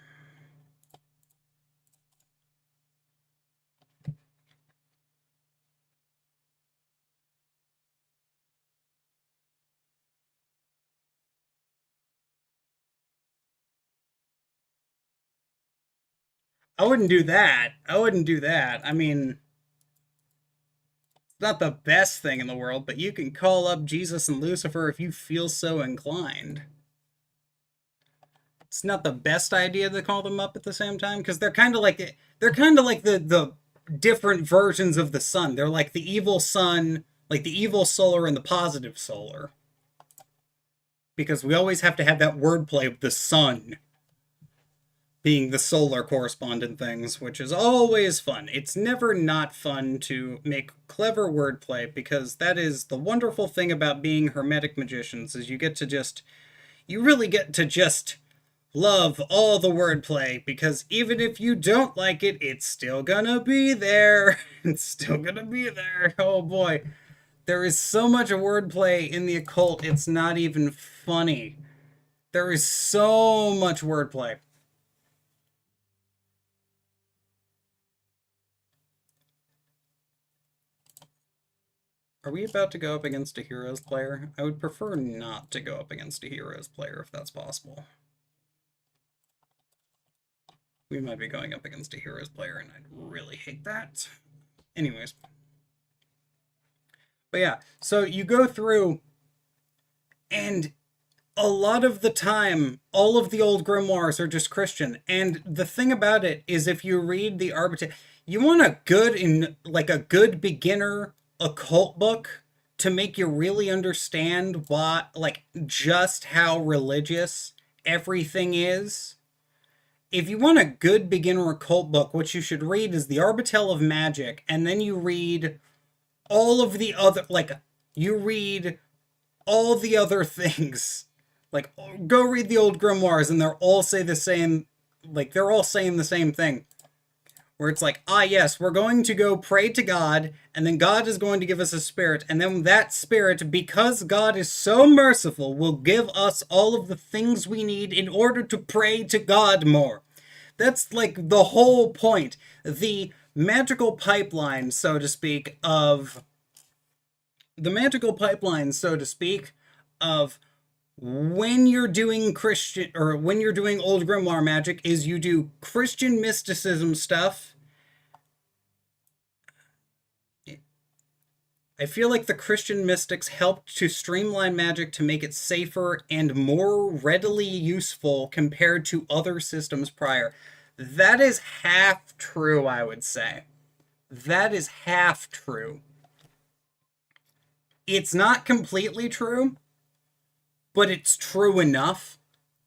I wouldn't do that. I wouldn't do that. I mean, it's not the best thing in the world, but you can call up Jesus and Lucifer if you feel so inclined. It's not the best idea to call them up at the same time because they're kind of like the different versions of the sun. They're like the evil sun, like the evil solar and the positive solar. Because we always have to have that wordplay of the sun being the solar correspondent things, which is always fun. It's never not fun to make clever wordplay because that is the wonderful thing about being hermetic magicians is you really get to just love all the wordplay because even if you don't like it, it's still gonna be there. It's still gonna be there. Oh boy. There is so much wordplay in the occult, it's not even funny. There is so much wordplay. Are we about to go up against a Heroes player? I would prefer not to go up against a Heroes player if that's possible. We might be going up against a Heroes player, and I'd really hate that. Anyways. But yeah, so you go through, and a lot of the time, all of the old grimoires are just Christian. And the thing about it is if you read the Arbiter, you want a good beginner occult book to make you really understand just how religious everything is. If you want a good beginner occult book, what you should read is the Arbitel of Magic, and then you read all of the other, you read all the other things. Go read the old grimoires, and they're all saying the same thing. Where it's like, yes, we're going to go pray to God, and then God is going to give us a spirit, and then that spirit, because God is so merciful, will give us all of the things we need in order to pray to God more. That's the whole point. The magical pipeline, so to speak, of when you're doing Christian, or when you're doing old grimoire magic, is you do Christian mysticism stuff. I feel like the Christian mystics helped to streamline magic to make it safer and more readily useful compared to other systems prior. That is half true, I would say. That is half true. It's not completely true, but it's true enough,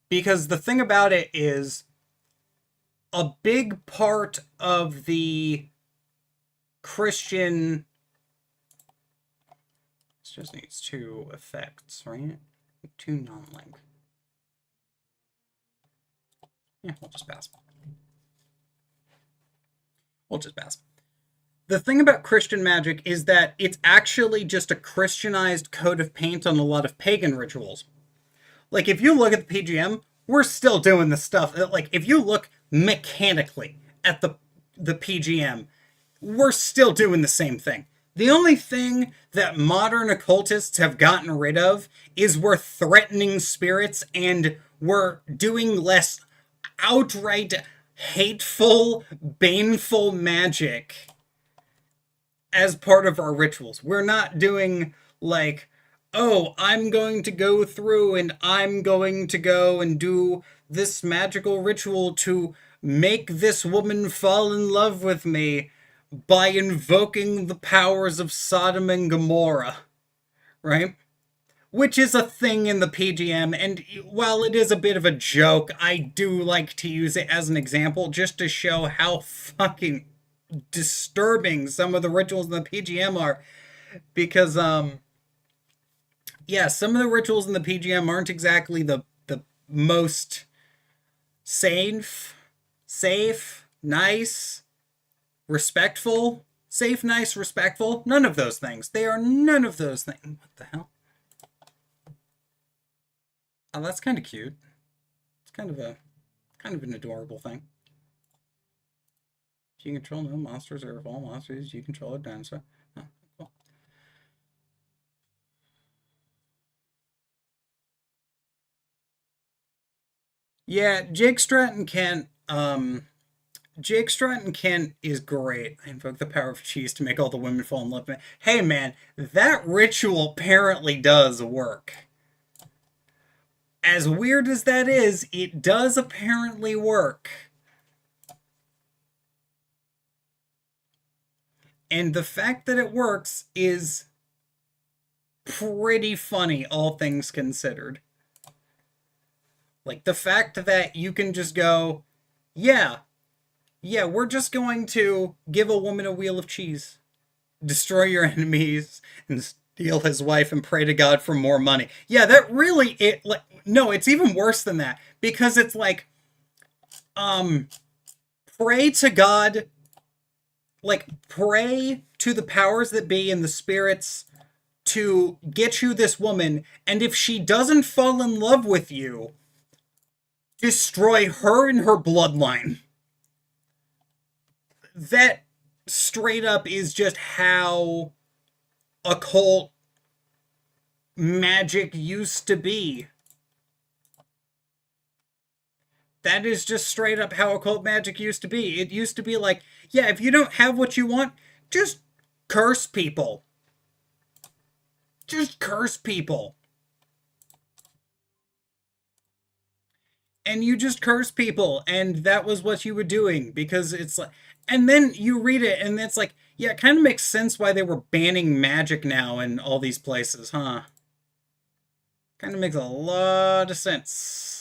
because the thing about it is a big part of the Christian... This just needs 2 effects, right? 2 non-link. Yeah, we'll just pass. The thing about Christian magic is that it's actually just a Christianized coat of paint on a lot of pagan rituals. If you look at the PGM, we're still doing the stuff. If you look mechanically at the PGM, we're still doing the same thing. The only thing that modern occultists have gotten rid of is we're threatening spirits and we're doing less outright hateful, baneful magic as part of our rituals. We're not doing I'm going to go through and I'm going to go and do this magical ritual to make this woman fall in love with me by invoking the powers of Sodom and Gomorrah, right? Which is a thing in the PGM, and while it is a bit of a joke, I do like to use it as an example just to show how fucking disturbing some of the rituals in the PGM are. Because, some of the rituals in the PGM aren't exactly the most safe, safe, nice, respectful. Safe, nice, respectful. None of those things. They are none of those things. What the hell? Oh, that's kind of cute. It's kind of an adorable thing. You control no monsters, or if all monsters you control a dinosaur. Oh, cool. Yeah, Jake Stratton Kent. Jake Stratton Kent is great. I invoke the power of cheese to make all the women fall in love with me. Hey man, that ritual apparently does work. As weird as that is, it does apparently work. And the fact that it works is pretty funny, all things considered. Like, the fact that you can just go, yeah, we're just going to give a woman a wheel of cheese, destroy your enemies, and steal his wife and pray to God for more money. Yeah, that really, no, it's even worse than that. Because it's like, pray to God, like, pray to the powers that be and the spirits to get you this woman, and if she doesn't fall in love with you, destroy her and her bloodline. That straight up is just how occult magic used to be. That is just straight up how occult magic used to be. It used to be like, yeah, if you don't have what you want, just curse people. Just curse people. And you just curse people, and that was what you were doing, because it's like, and then you read it, and it's like, yeah, it kind of makes sense why they were banning magic now in all these places, huh? Kind of makes a lot of sense.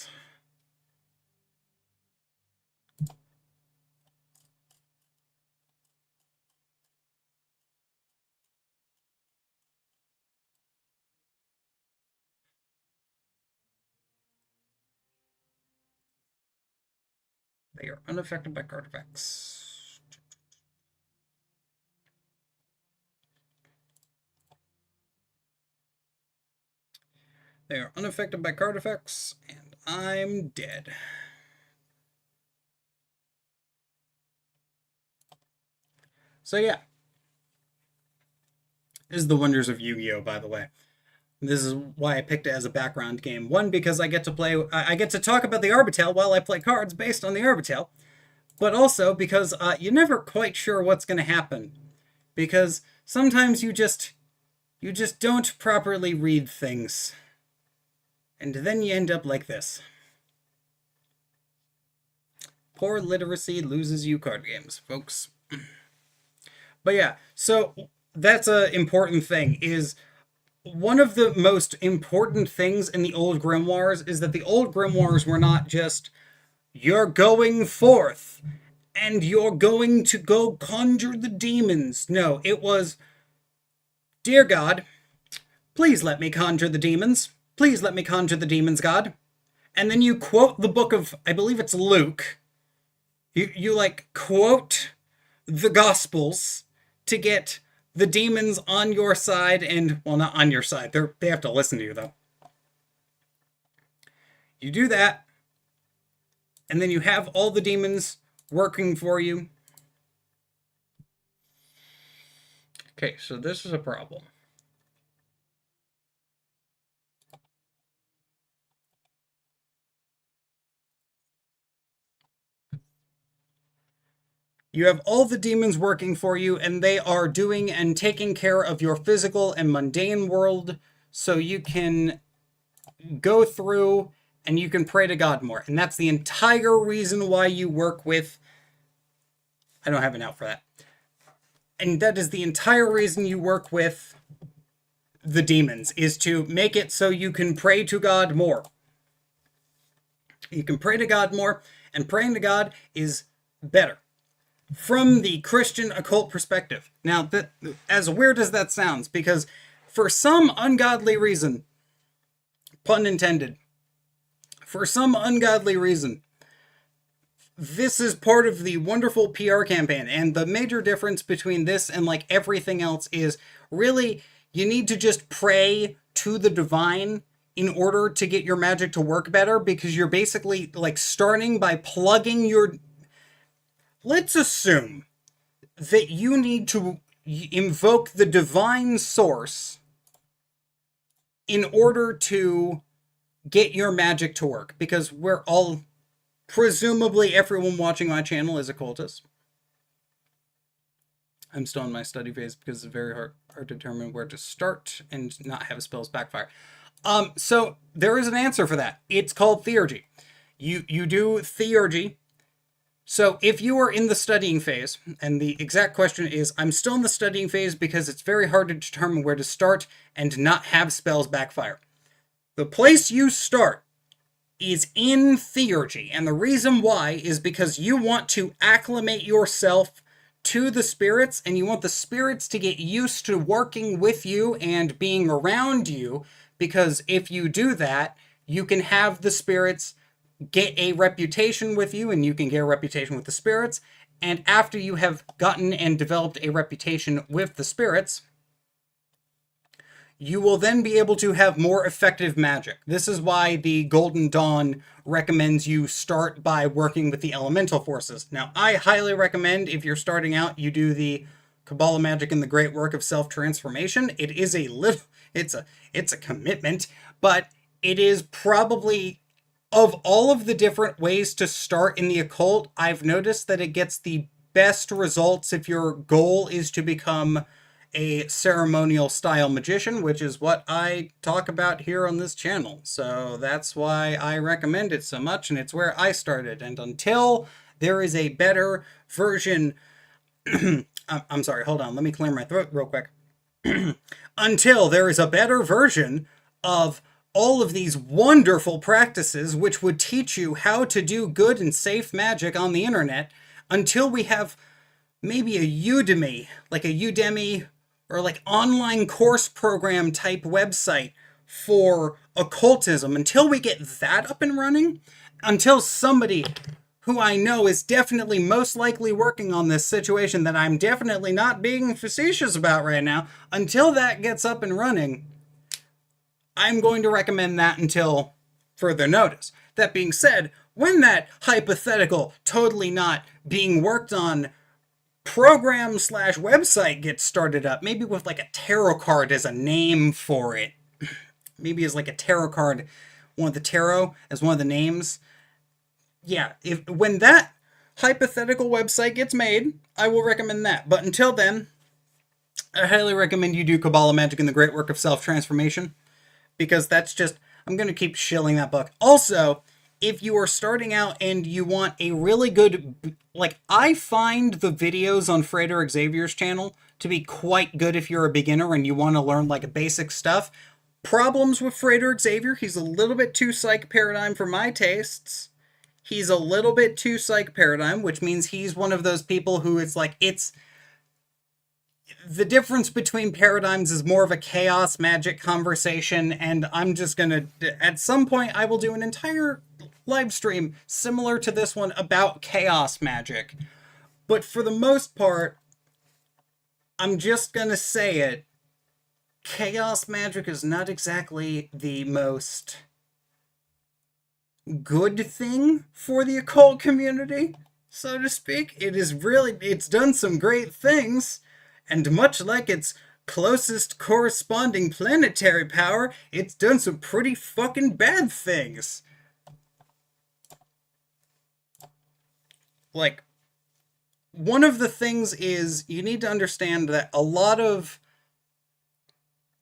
They are unaffected by card effects. They are unaffected by card effects, and I'm dead. So yeah. This is the wonders of Yu-Gi-Oh, by the way. This is why I picked it as a background game. One, because I get to talk about the Arbitel while I play cards based on the Arbitel. But also because you're never quite sure what's going to happen. Because sometimes you just don't properly read things. And then you end up like this. Poor literacy loses you card games, folks. But yeah, so that's an important thing, is one of the most important things in the old grimoires is that the old grimoires were not just, you're going forth and you're going to go conjure the demons. No, it was, dear God, please let me conjure the demons. Please let me conjure the demons, God. And then you quote the book of, I believe it's Luke. You like quote the Gospels to get the demons on your side, and, well, not on your side. They have to listen to you, though. You do that, and then you have all the demons working for you. Okay, so this is a problem. You have all the demons working for you, and they are doing and taking care of your physical and mundane world, so you can go through and you can pray to God more. And that's the entire reason why you work with... I don't have an out for that. And that is the entire reason you work with the demons, is to make it so you can pray to God more. You can pray to God more, and praying to God is better from the Christian occult perspective. Now, as weird as that sounds, because for some ungodly reason, pun intended, for some ungodly reason, this is part of the wonderful PR campaign, and the major difference between this and like everything else is really you need to just pray to the divine in order to get your magic to work better, because you're basically like starting by plugging your... Let's assume that you need to invoke the divine source in order to get your magic to work, because we're all... Presumably everyone watching my channel is a cultist. I'm still in my study phase because it's very hard to determine where to start and not have spells backfire. So there is an answer for that. It's called theurgy. You do theurgy. So if you are in the studying phase, and the exact question is, I'm still in the studying phase because it's very hard to determine where to start and not have spells backfire. The place you start is in theurgy, and the reason why is because you want to acclimate yourself to the spirits, and you want the spirits to get used to working with you and being around you, because if you do that, you can have the spirits get a reputation with you, and you can get a reputation with the spirits, and after you have gotten and developed a reputation with the spirits, you will then be able to have more effective magic. This is why the Golden Dawn recommends you start by working with the elemental forces. Now, I highly recommend, if you're starting out, you do the Kabbalah magic and the great work of self-transformation. It is a little... It's a commitment, but it is probably... Of all of the different ways to start in the occult, I've noticed that it gets the best results if your goal is to become a ceremonial style magician, which is what I talk about here on this channel. So that's why I recommend it so much, and it's where I started. And until there is a better version... I'm sorry, hold on, let me clear my throat real quick. Until there is a better version of all of these wonderful practices which would teach you how to do good and safe magic on the internet, until we have maybe a Udemy, or like online course program type website for occultism, until we get that up and running, until somebody who I know is definitely most likely working on this situation that I'm definitely not being facetious about right now, until that gets up and running, I'm going to recommend that until further notice. That being said, when that hypothetical, totally not being worked on program/website gets started up, maybe with like a tarot card as a name for it, maybe as like a tarot card, one of the tarot as one of the names. Yeah, when that hypothetical website gets made, I will recommend that. But until then, I highly recommend you do Kabbalah Magic and the Great Work of Self-Transformation, because that's just... I'm going to keep shilling that book. Also, if you are starting out and you want a really good... Like, I find the videos on Frederick Xavier's channel to be quite good if you're a beginner and you want to learn, like, basic stuff. Problems with Frederick Xavier: he's a little bit too psych paradigm for my tastes. He's a little bit too psych paradigm, which means he's one of those people who it's like, it's... The difference between paradigms is more of a chaos magic conversation, and I'm just gonna... At some point, I will do an entire live stream similar to this one about chaos magic. But for the most part, I'm just gonna say it. Chaos magic is not exactly the most good thing for the occult community, so to speak. It's done some great things, and much like its closest corresponding planetary power, it's done some pretty fucking bad things. Like, one of the things is, you need to understand that a lot of...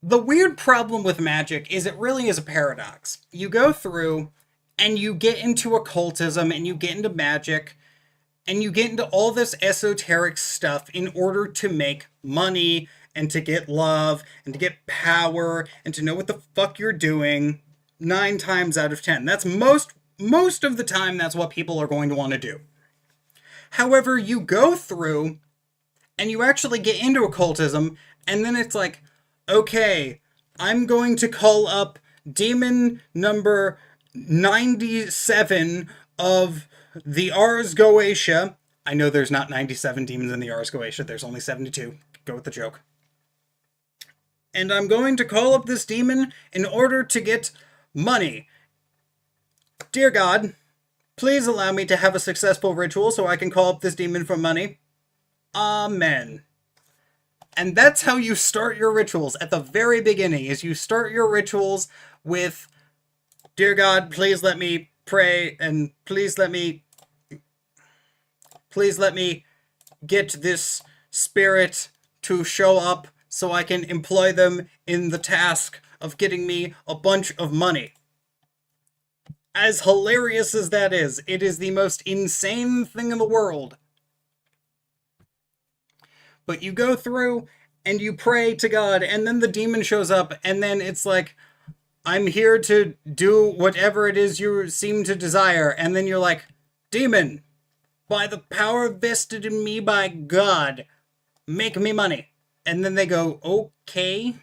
The weird problem with magic is it really is a paradox. You go through, and you get into occultism, and you get into magic, and you get into all this esoteric stuff in order to make money, and to get love, and to get power, and to know what the fuck you're doing 9 times out of 10. That's most of the time, that's what people are going to want to do. However, you go through, and you actually get into occultism, and then it's like, okay, I'm going to call up demon number 97 of the Ars Goetia. I know there's not 97 demons in the Ars Goetia, there's only 72. Go with the joke. And I'm going to call up this demon in order to get money. Dear God, please allow me to have a successful ritual so I can call up this demon for money. Amen. And that's how you start your rituals. At the very beginning, is you start your rituals with, Dear God, please let me pray, and please let me get this spirit to show up so I can employ them in the task of getting me a bunch of money. As hilarious as that is, it is the most insane thing in the world. But you go through and you pray to God, and then the demon shows up, and then it's like, I'm here to do whatever it is you seem to desire. And then you're like, demon, by the power vested in me by God, make me money. And then they go, okay.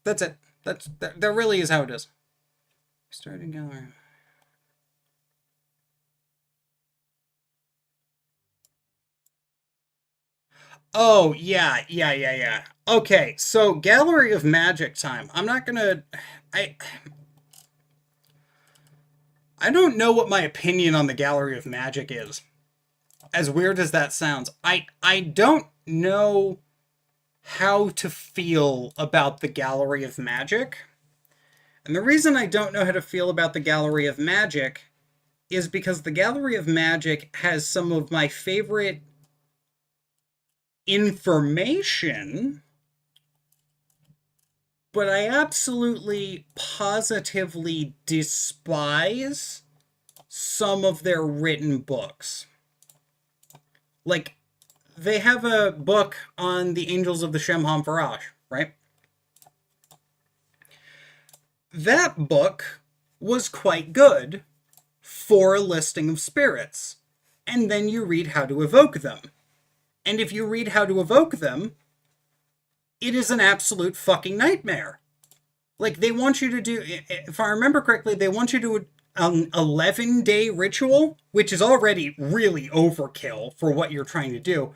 That's it. That really is how it is. Starting gallery. Oh, yeah. Okay, so Gallery of Magic time. I'm not gonna... I don't know what my opinion on the Gallery of Magic is. As weird as that sounds. I don't know how to feel about the Gallery of Magic. And the reason I don't know how to feel about the Gallery of Magic is because the Gallery of Magic has some of my favorite information, but I absolutely positively despise some of their written books. Like, they have a book on the Angels of the Shemham Farash, right? That book was quite good for a listing of spirits. And then you read how to evoke them. And if you read how to evoke them, it is an absolute fucking nightmare. Like, they want you to do, if I remember correctly, they want you to do an 11-day ritual, which is already really overkill for what you're trying to do.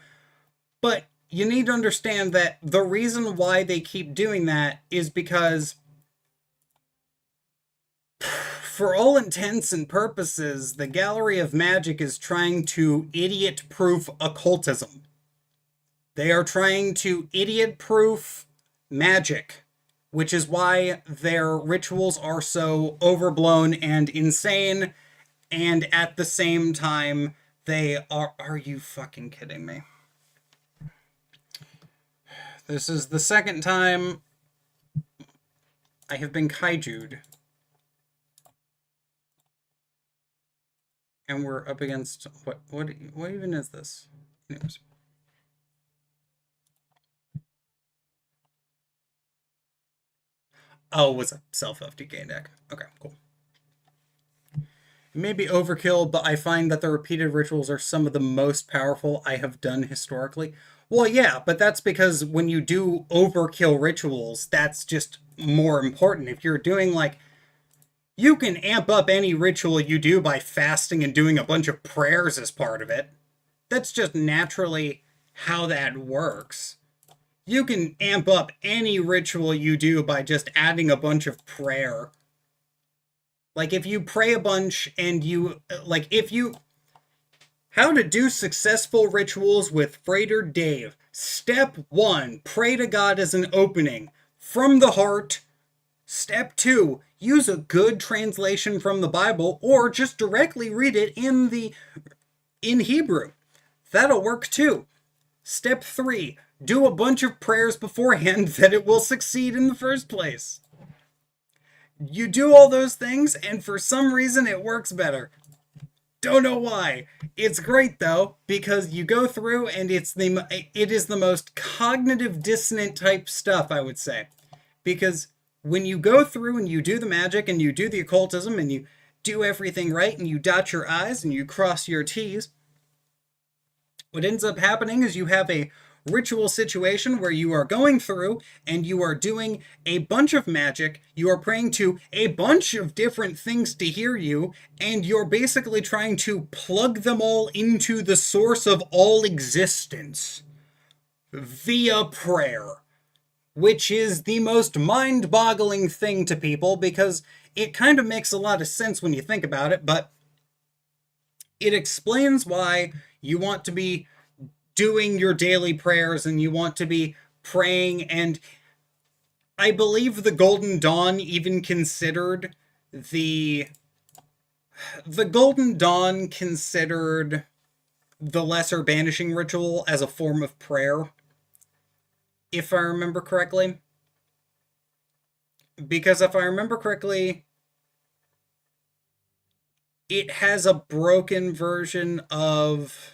But you need to understand that the reason why they keep doing that is because, for all intents and purposes, the Gallery of Magic is trying to idiot-proof occultism. They are trying to idiot-proof magic, which is why their rituals are so overblown and insane, and at the same time, they are... Are you fucking kidding me? This is the second time I have been kaiju'd. And we're up against... What even is this? Anyways. Oh, it was a self-FTK deck. Okay, cool. It may be overkill, but I find that the repeated rituals are some of the most powerful I have done historically. Well, yeah, but that's because when you do overkill rituals, that's just more important. If you're doing, like... You can amp up any ritual you do by fasting and doing a bunch of prayers as part of it. That's just naturally how that works. You can amp up any ritual you do by just adding a bunch of prayer. Like, if you pray a bunch and you... Like, if you... How to do successful rituals with Freighter Dave. Step 1, pray to God as an opening. From the heart. Step 2, use a good translation from the Bible, or just directly read it in Hebrew. That'll work too. Step 3, do a bunch of prayers beforehand that it will succeed in the first place. You do all those things, and for some reason it works better. Don't know why. It's great though, because you go through and it is the most cognitive dissonant type stuff, I would say. Because when you go through and you do the magic and you do the occultism and you do everything right and you dot your I's and you cross your T's, what ends up happening is you have a ritual situation where you are going through and you are doing a bunch of magic, you are praying to a bunch of different things to hear you, and you're basically trying to plug them all into the source of all existence via prayer, which is the most mind-boggling thing to people because it kind of makes a lot of sense when you think about it, but it explains why you want to be doing your daily prayers and you want to be praying. And I believe the Golden Dawn even considered the Golden Dawn considered the Lesser Banishing Ritual as a form of prayer, if I remember correctly. Because if I remember correctly, it has a broken version of...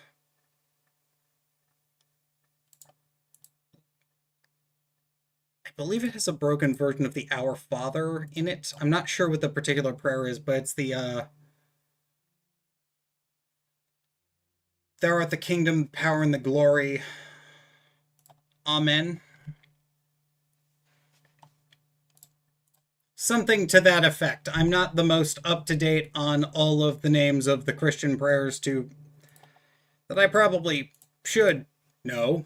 I believe it has a broken version of the Our Father in it. I'm not sure what the particular prayer is, but it's the, Thou art the kingdom, power, and the glory. Amen. Something to that effect. I'm not the most up-to-date on all of the names of the Christian prayers that I probably should know.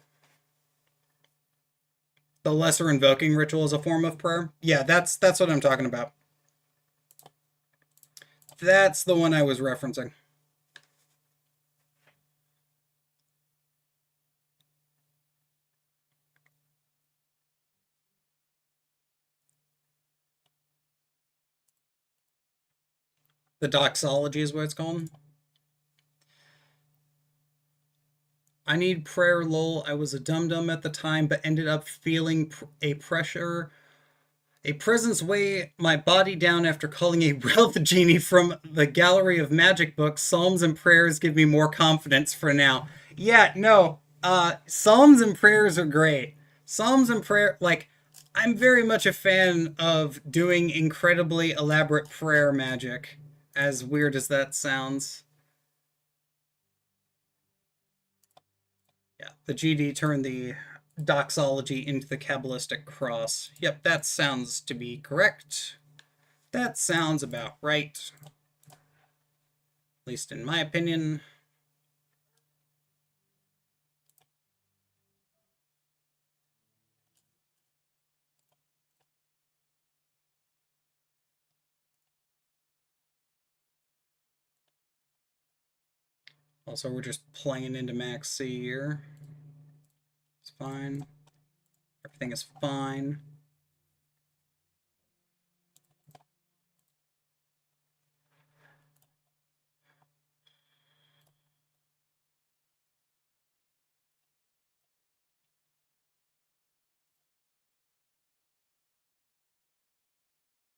The Lesser Invoking Ritual is a form of prayer. Yeah, that's what I'm talking about. That's the one I was referencing. The doxology is what it's called. I need prayer, lol. I was a dum-dum at the time, but ended up feeling a presence weigh my body down after calling a wealth genie from the gallery of magic books. Psalms and prayers give me more confidence for now. Yeah, no, psalms and prayers are great. Psalms and prayer, like, I'm very much a fan of doing incredibly elaborate prayer magic, as weird as that sounds. Yeah, the GD turned the doxology into the Kabbalistic cross. Yep, that sounds to be correct. That sounds about right. At least in my opinion. Also, we're just playing into max C here. It's fine. Everything is fine.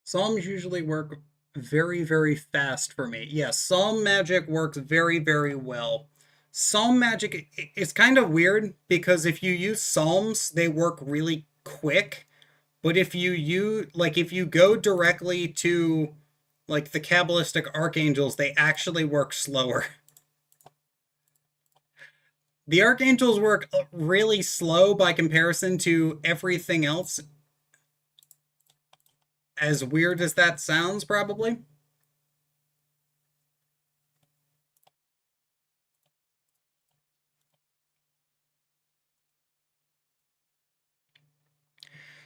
Psalms usually work very, very fast for me. Yes, Psalm magic works very, very well. Psalm magic is kind of weird because if you use Psalms, they work really quick. But if you go directly to like the Kabbalistic archangels, they actually work slower. The archangels work really slow by comparison to everything else. As weird as that sounds, probably.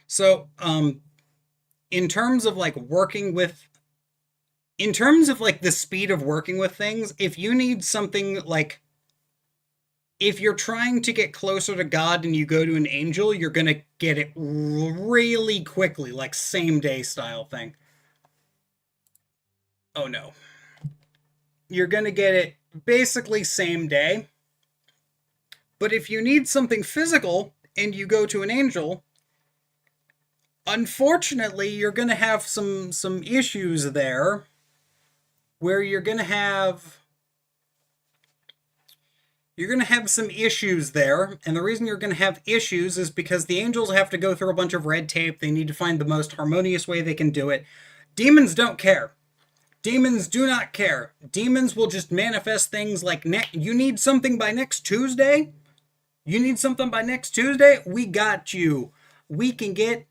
So, in terms of like in terms of like the speed of working with things, if you need something like, if you're trying to get closer to God and you go to an angel, you're gonna get it really quickly, like same day style thing. Oh no. You're gonna get it basically same day. But if you need something physical and you go to an angel, unfortunately, you're going to have some issues there where you're going to have some issues there. And the reason you're going to have issues is because the angels have to go through a bunch of red tape. They need to find the most harmonious way they can do it. Demons don't care. Demons do not care. Demons will just manifest things like, you need something by next Tuesday? You need something by next Tuesday? We got you. We can get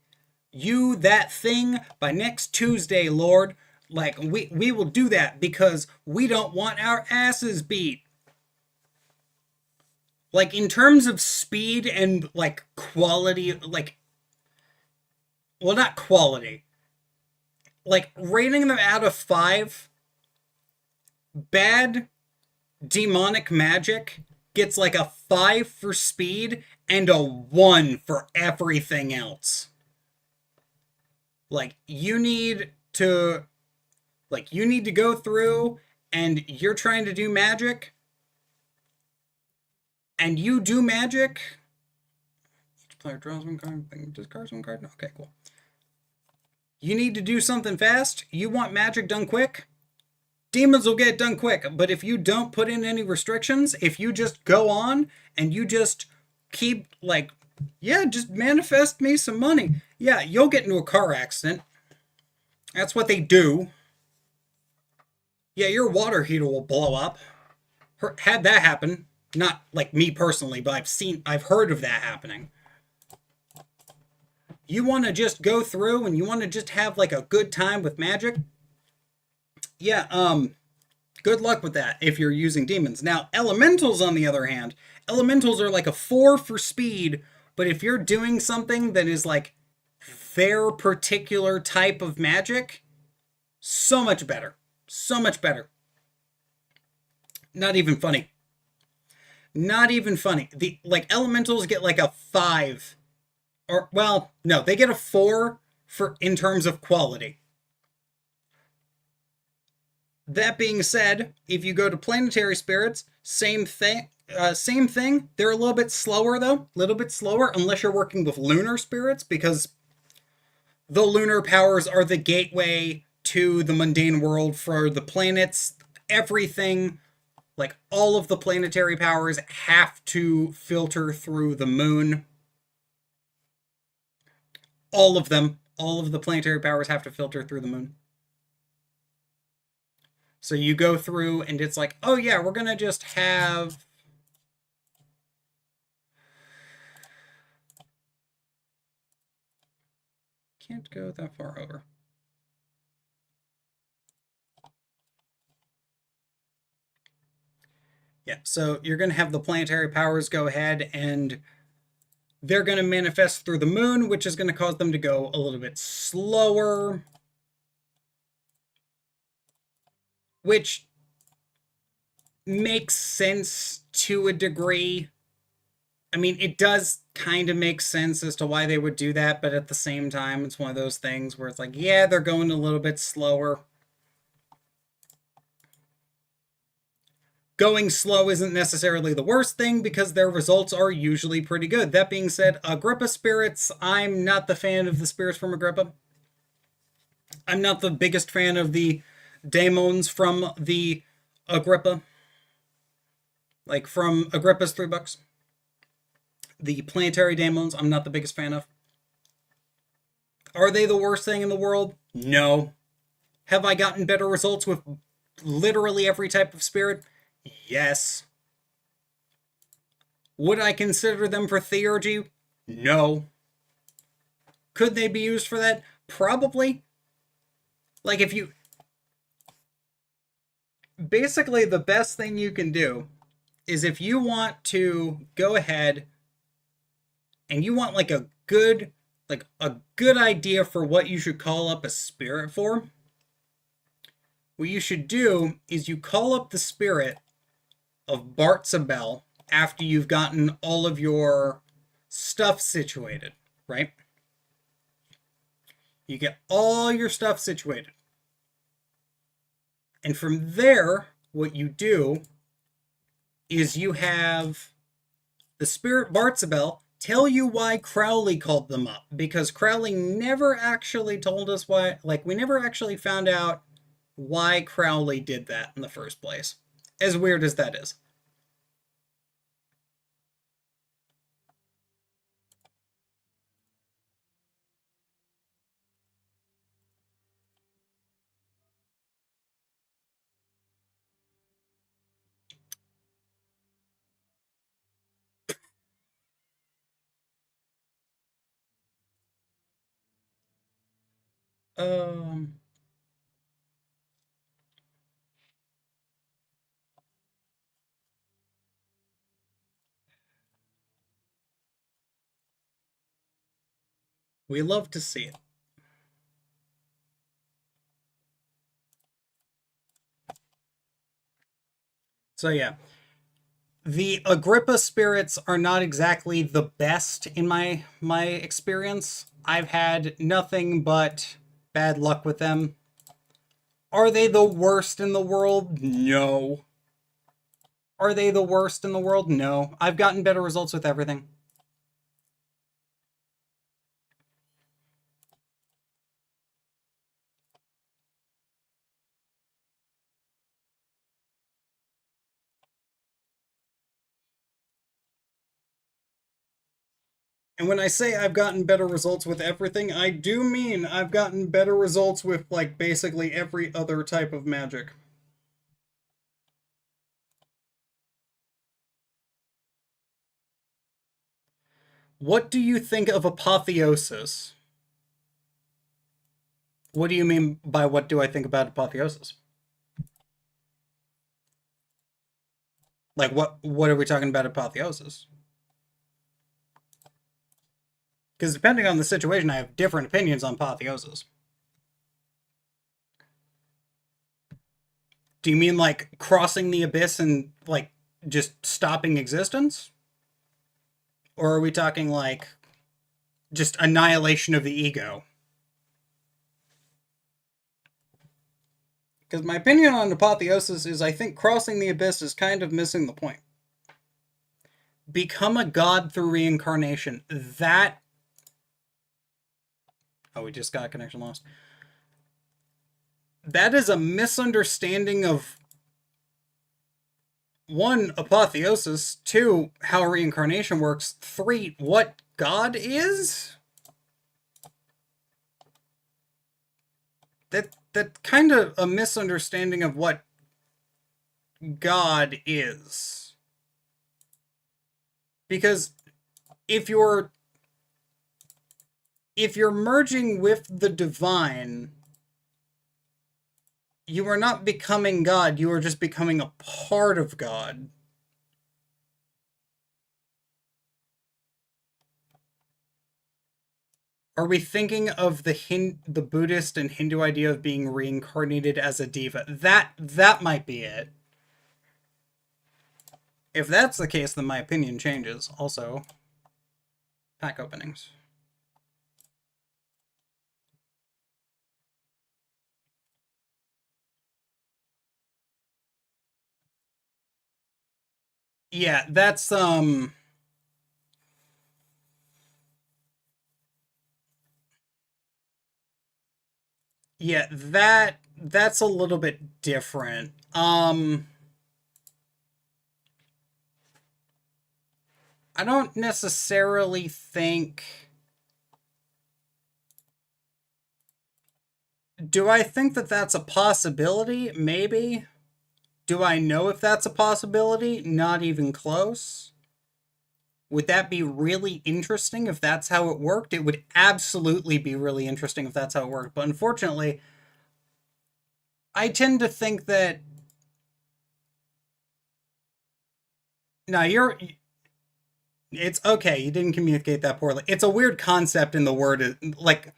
you that thing by next Tuesday, Lord. Like, we will do that because we don't want our asses beat. Like, in terms of speed and, like, quality, like, well, not quality. Like, rating them out of 5, bad demonic magic gets like a 5 for speed and a 1 for everything else. Like, you need to go through and you're trying to do magic and you do magic. Each player draws one card, discards one card. Okay, cool. You need to do something fast. You want magic done quick. Demons will get it done quick, but if you don't put in any restrictions, if you just go on and you just keep, like, yeah, just manifest me some money, yeah, you'll get into a car accident. That's what they do. Yeah, your water heater will blow up. Had that happen. Not like me personally, but I've heard of that happening. You want to just go through and you want to just have like a good time with magic? Yeah, good luck with that if you're using demons. Now, elementals, on the other hand, elementals are like a 4 for speed, but if you're doing something that is like their particular type of magic, so much better. So much better. Not even funny. Not even funny. The like elementals get like a 5, or well, no, they get a 4 for in terms of quality. That being said, if you go to planetary spirits, same thing. Same thing. They're a little bit slower though, a little bit slower unless you're working with lunar spirits, because the lunar powers are the gateway to the mundane world for the planets. Everything, like all of the planetary powers, have to filter through the moon. All of them, all of the planetary powers have to filter through the moon. So you go through and it's like, oh yeah, we're gonna just have can't go that far over. Yeah, so you're going to have the planetary powers go ahead and they're going to manifest through the moon, which is going to cause them to go a little bit slower. Which makes sense to a degree. I mean, it does kind of make sense as to why they would do that, but at the same time, it's one of those things where it's like, yeah, they're going a little bit slower. Going slow isn't necessarily the worst thing because their results are usually pretty good. That being said, Agrippa spirits, I'm not the fan of the spirits from Agrippa. I'm not the biggest fan of the daemons from the Agrippa. Like from Agrippa's $3. The planetary daemons, I'm not the biggest fan of. Are they the worst thing in the world? No. Have I gotten better results with literally every type of spirit? Yes. Would I consider them for theurgy? No. Could they be used for that? Probably. Like if you... Basically, the best thing you can do is if you want to go ahead and you want like a good idea for what you should call up a spirit for, what you should do is you call up the spirit of Bartzabel after you've gotten all of your stuff situated, right? You get all your stuff situated. And from there, what you do is you have the spirit Bartzabel tell you why Crowley called them up, because Crowley never actually told us why. Like, we never actually found out why Crowley did that in the first place, as weird as that is. Um, we love to see it. So yeah, the Agrippa spirits are not exactly the best in my experience. I've had nothing but bad luck with them. Are they the worst in the world? No. Are they the worst in the world? No. I've gotten better results with everything. And when I say I've gotten better results with everything, I do mean I've gotten better results with, like, basically every other type of magic. What do you think of apotheosis? What do you mean by what do I think about apotheosis? Like, what are we talking about apotheosis? Because depending on the situation, I have different opinions on apotheosis. Do you mean like crossing the abyss and like just stopping existence? Or are we talking like just annihilation of the ego? Because my opinion on apotheosis is I think crossing the abyss is kind of missing the point. Become a god through reincarnation. That. Oh, we just got connection lost. That is a misunderstanding of one, apotheosis, two, how reincarnation works, three, what God is? That kind of a misunderstanding of what God is. Because if you're merging with the divine, you are not becoming God, you are just becoming a part of God. Are we thinking of the Buddhist and Hindu idea of being reincarnated as a diva? That might be it. If that's the case, then my opinion changes. Also, pack openings. Yeah, that's yeah, that's a little bit different. I don't necessarily think. Do I think that that's a possibility? Maybe. Do I know if that's a possibility? Not even close. Would that be really interesting if that's how it worked? It would absolutely be really interesting if that's how it worked. But unfortunately, I tend to think that. No, you're. It's okay. You didn't communicate that poorly. It's a weird concept in the word. Like,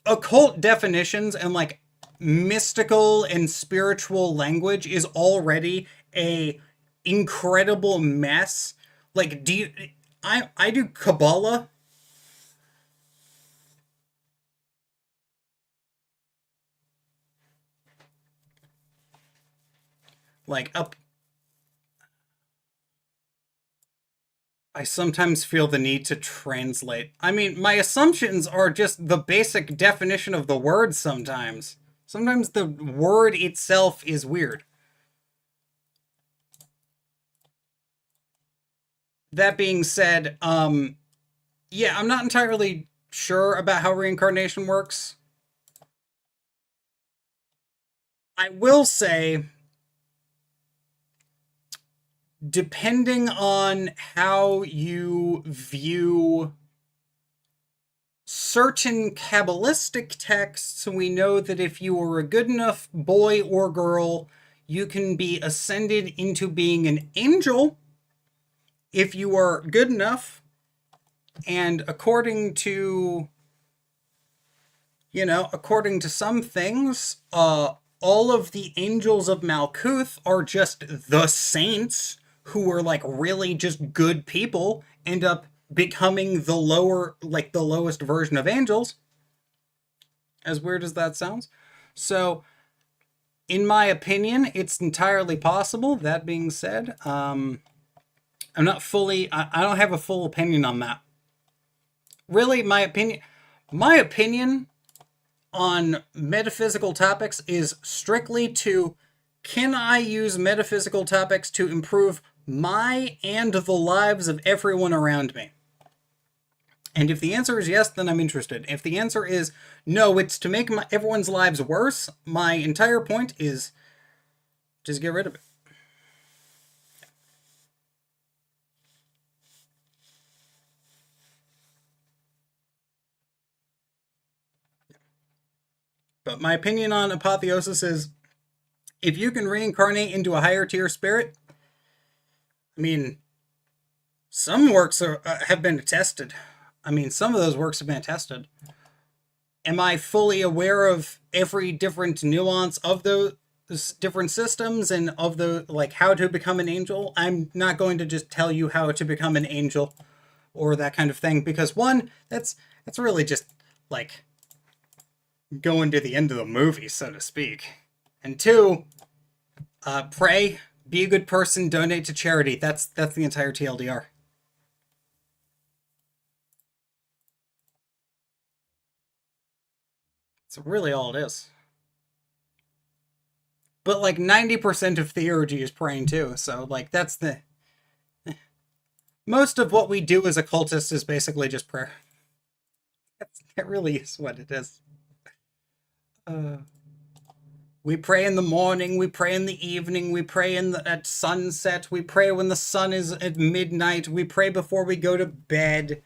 occult definitions and like mystical and spiritual language is already a incredible mess. Like, do you? I do Kabbalah. Like up. I sometimes feel the need to translate. I mean, my assumptions are just the basic definition of the word sometimes. Sometimes the word itself is weird. That being said, yeah, I'm not entirely sure about how reincarnation works. I will say, depending on how you view certain Kabbalistic texts, we know that if you are a good enough boy or girl, you can be ascended into being an angel if you are good enough. And according to some things, all of the angels of Malkuth are just the saints who are like really just good people, end up becoming the lowest version of angels. As weird as that sounds. So, in my opinion, it's entirely possible. That being said, I'm not fully, I don't have a full opinion on that. Really, my opinion on metaphysical topics is strictly to, can I use metaphysical topics to improve my and the lives of everyone around me? And if the answer is yes, then I'm interested. If the answer is no, it's to make everyone's lives worse, my entire point is just get rid of it. But my opinion on apotheosis is, if you can reincarnate into a higher tier spirit, I mean, some works have been attested. I mean, some of those works have been attested. Am I fully aware of every different nuance of those different systems and of the, like, how to become an angel? I'm not going to just tell you how to become an angel or that kind of thing, because one, that's really just like going to the end of the movie, so to speak. And two, pray, be a good person, donate to charity. That's the entire TLDR. That's really all it is. But like 90% of theurgy is praying too, so like that's the... Most of what we do as occultists is basically just prayer. That really is what it is. We pray in the morning, we pray in the evening, we pray at sunset, we pray when the sun is at midnight, we pray before we go to bed.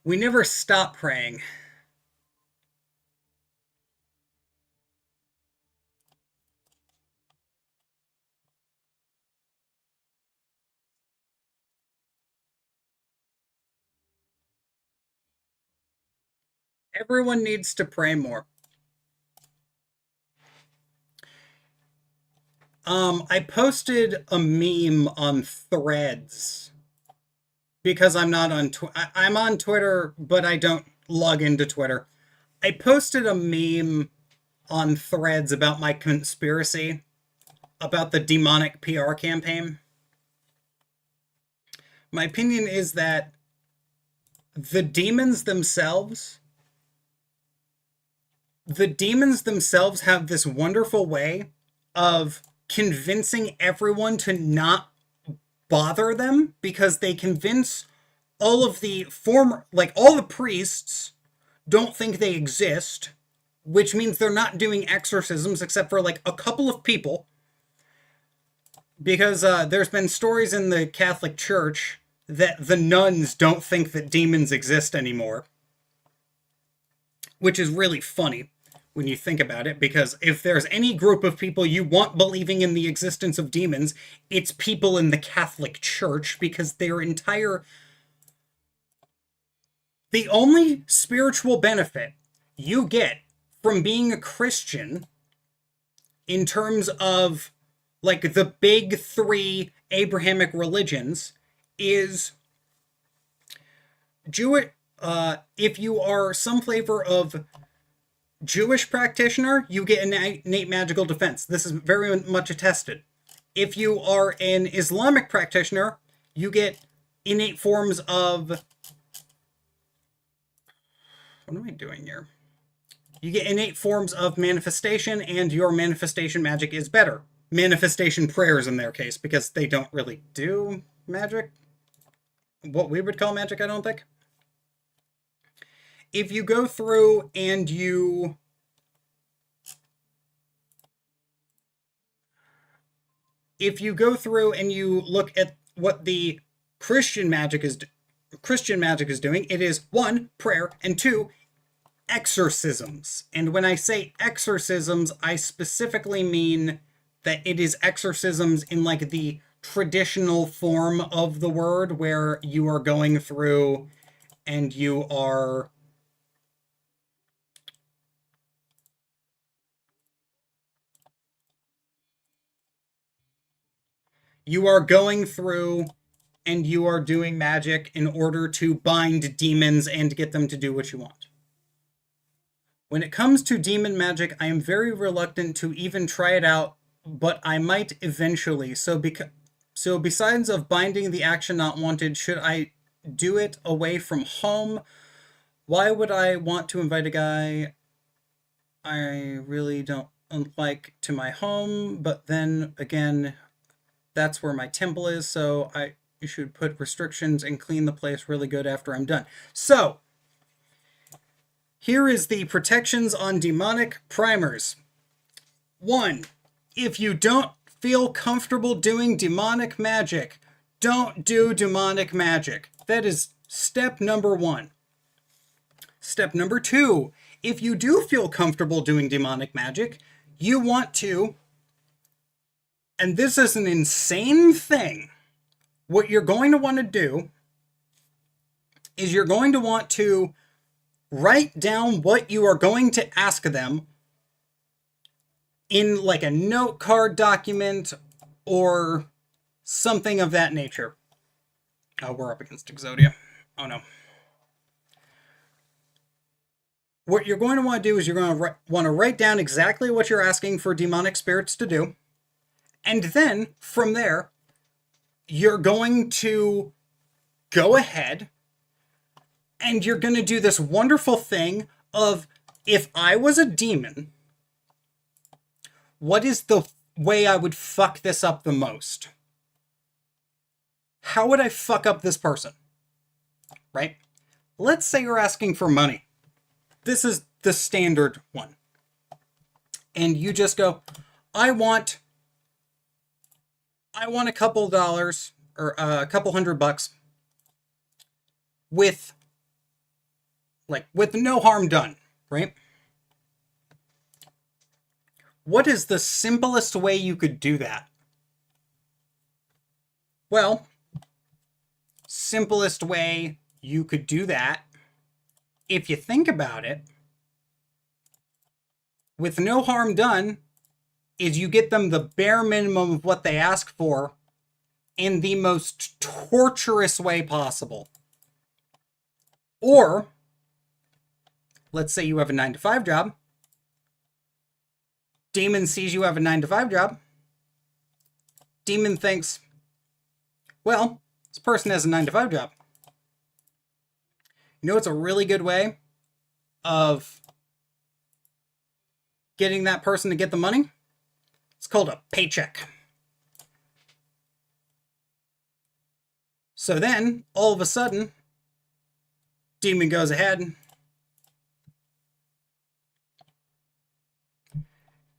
We never stop praying. Everyone needs to pray more. I posted a meme on Threads because I'm not on I'm on Twitter, but I don't log into Twitter. I posted a meme on Threads about my conspiracy about the demonic PR campaign. My opinion is that the demons themselves have this wonderful way of convincing everyone to not bother them, because they convince all of the all the priests don't think they exist, which means they're not doing exorcisms except for like a couple of people, because there's been stories in the Catholic Church that the nuns don't think that demons exist anymore, which is really funny when you think about it, because if there's any group of people you want believing in the existence of demons, it's people in the Catholic Church, because their entire... The only spiritual benefit you get from being a Christian, in terms of like the big three Abrahamic religions, is Jewish. If you are some flavor of Jewish practitioner, you get innate magical defense. This is very much attested. If you are an Islamic practitioner, you get innate forms of... What am I doing here? You get innate forms of manifestation, and your manifestation magic is better. Manifestation prayers in their case, because they don't really do magic. What we would call magic, I don't think. If you go through and you... If you go through and you look at what the Christian magic is doing, it is 1, prayer, and 2, exorcisms. And when I say exorcisms, I specifically mean that it is exorcisms in like the traditional form of the word, where you are going through and you are going through and you are doing magic in order to bind demons and get them to do what you want. When it comes to demon magic, I am very reluctant to even try it out, but I might eventually. So besides of binding the action not wanted, should I do it away from home? Why would I want to invite a guy I really don't like to my home? But then again, that's where my temple is, so I should put restrictions and clean the place really good after I'm done. So, here is the protections on demonic primers. 1. If you don't feel comfortable doing demonic magic, don't do demonic magic. That is step number 1. Step number 2. If you do feel comfortable doing demonic magic, you want to, and this is an insane thing, what you're going to want to do is you're going to want to write down what you are going to ask them in like a note card document or something of that nature. Oh, we're up against Exodia. Oh no. What you're going to want to do is you're going to want to write down exactly what you're asking for demonic spirits to do. And then, from there, you're going to go ahead and you're going to do this wonderful thing of, if I was a demon, what is the way I would fuck this up the most? How would I fuck up this person? Right? Let's say you're asking for money. This is the standard one. And you just go, I want a couple dollars or a couple $100 with no harm done, right? What is the simplest way you could do that? Well, simplest way you could do that, if you think about it, with no harm done, is you get them the bare minimum of what they ask for in the most torturous way possible. Or, let's say you have a 9-to-5 job. Demon sees you have a 9-to-5 job. Demon thinks, well, this person has a 9-to-5 job. You know what's a really good way of getting that person to get the money? It's called a paycheck. So then, all of a sudden, demon goes ahead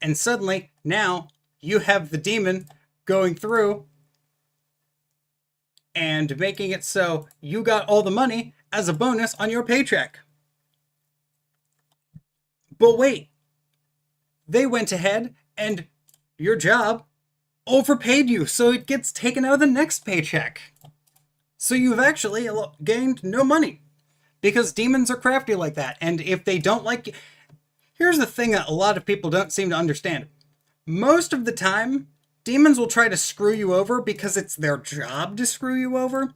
and suddenly, now, you have the demon going through and making it so you got all the money as a bonus on your paycheck. But wait, they went ahead and your job overpaid you, so it gets taken out of the next paycheck. So you've actually gained no money. Because demons are crafty like that. And if they don't like you... Here's the thing that a lot of people don't seem to understand. Most of the time, demons will try to screw you over because it's their job to screw you over.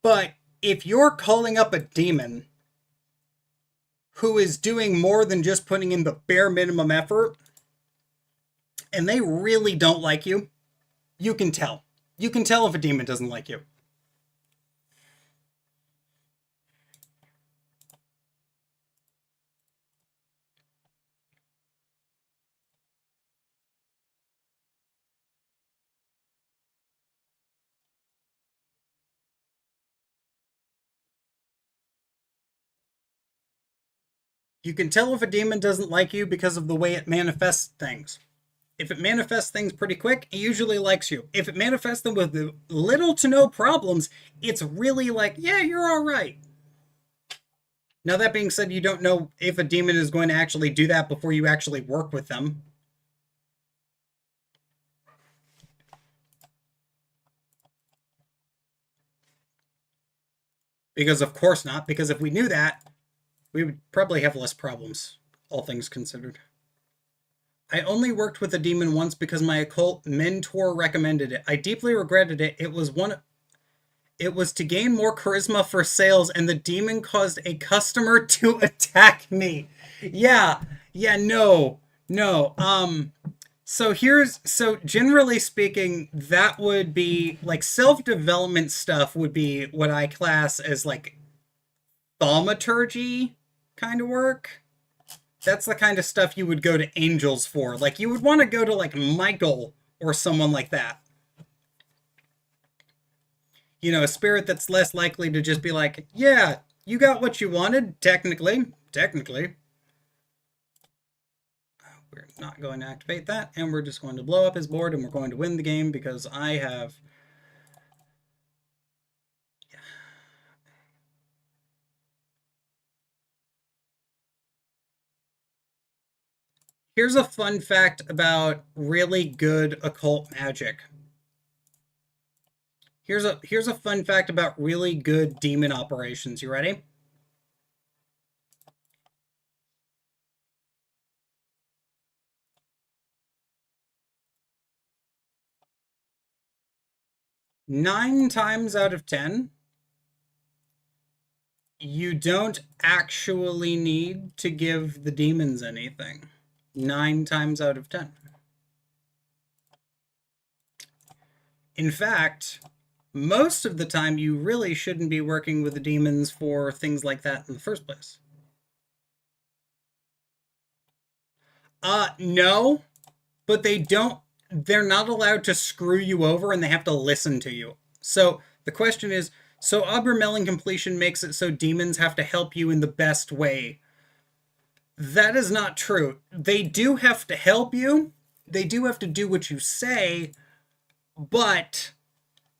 But if you're calling up a demon who is doing more than just putting in the bare minimum effort, and they really don't like you, you can tell. You can tell if a demon doesn't like you. You can tell if a demon doesn't like you because of the way it manifests things. If it manifests things pretty quick, it usually likes you. If it manifests them with little to no problems, it's really like, yeah, you're all right. Now, that being said, you don't know if a demon is going to actually do that before you actually work with them. Because of course not, because if we knew that, we would probably have less problems, all things considered. I only worked with a demon once because my occult mentor recommended it. I deeply regretted it. It was to gain more charisma for sales, and the demon caused a customer to attack me. Yeah, yeah, no, no. So generally speaking, that would be like self-development stuff would be what I class as like thaumaturgy kind of work. That's the kind of stuff you would go to angels for. Like you would want to go to like Michael or someone like that. You know, a spirit that's less likely to just be like, yeah, you got what you wanted, technically. Technically. We're not going to activate that, and we're just going to blow up his board, and we're going to win the game because I have... Here's a fun fact about really good occult magic. Here's a fun fact about really good demon operations. You ready? Nine times out of 10, you don't actually need to give the demons anything. 9 times out of 10. In fact, most of the time you really shouldn't be working with the demons for things like that in the first place. No, but they're not allowed to screw you over and they have to listen to you. So the question is, so Obermelling completion makes it so demons have to help you in the best way. That is not true. They do have to help you. They do have to do what you say, but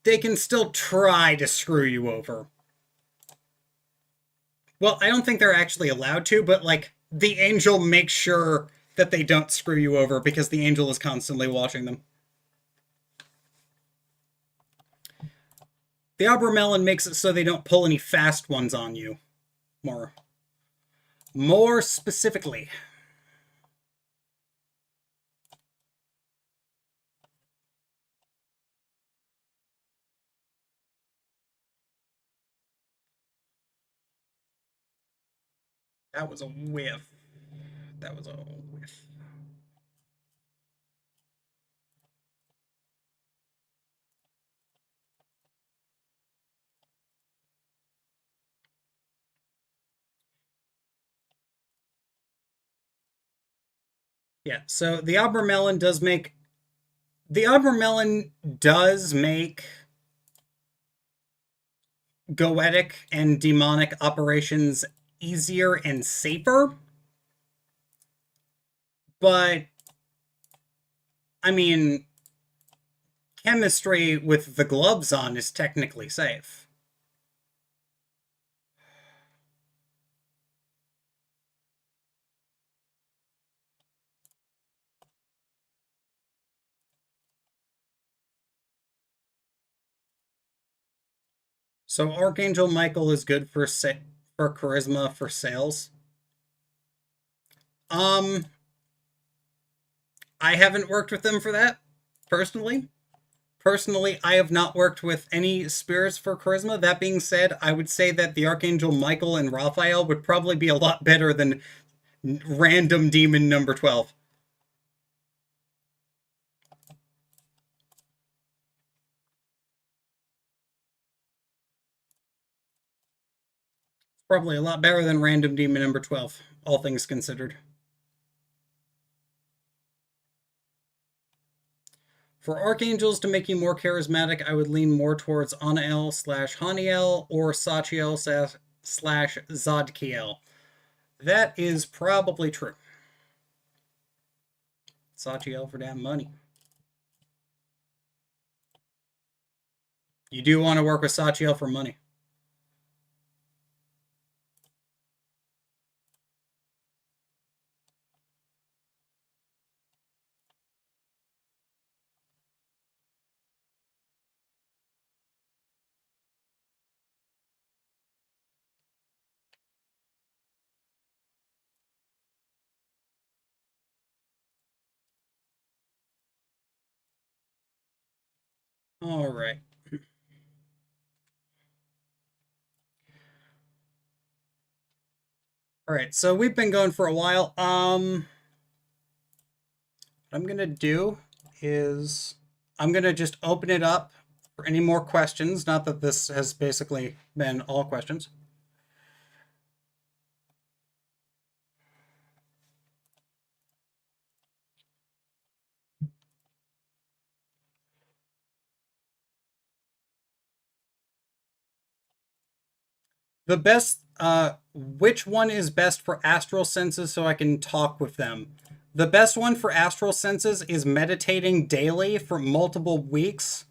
they can still try to screw you over. Well, I don't think they're actually allowed to, but like the angel makes sure that they don't screw you over because the angel is constantly watching them. The Obermelon makes it so they don't pull any fast ones on you. More specifically. That was a whiff. That was a whiff. Yeah, so the Obermelon does make... The Obermelon does make goetic and demonic operations easier and safer. But, I mean, chemistry with the gloves on is technically safe. So Archangel Michael is good for charisma for sales. I haven't worked with them for that, personally. Personally, I have not worked with any spirits for charisma. That being said, I would say that the Archangel Michael and Raphael would probably be a lot better than random demon number 12. Probably a lot better than random demon number 12, all things considered. For archangels to make you more charismatic, I would lean more towards Anael / Haniel or Sachiel / Zadkiel. That is probably true. Sachiel for damn money. You do want to work with Sachiel for money. All right. All right, so we've been going for a while. What I'm gonna do is I'm gonna just open it up for any more questions. Not that this has basically been all questions. The best, which one is best for astral senses so I can talk with them? The best one for astral senses is meditating daily for multiple weeks,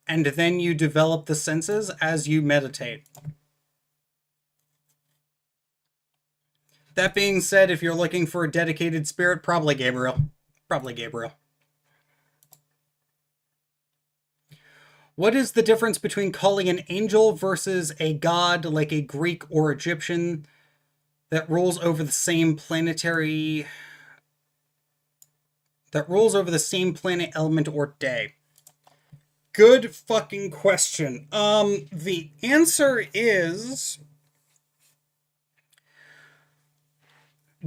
and then you develop the senses as you meditate. That being said, if you're looking for a dedicated spirit, probably Gabriel. Probably Gabriel. What is the difference between calling an angel versus a god like a Greek or Egyptian that rules over the same planetary that rules over the same planet, element, or day? Good fucking question. The answer is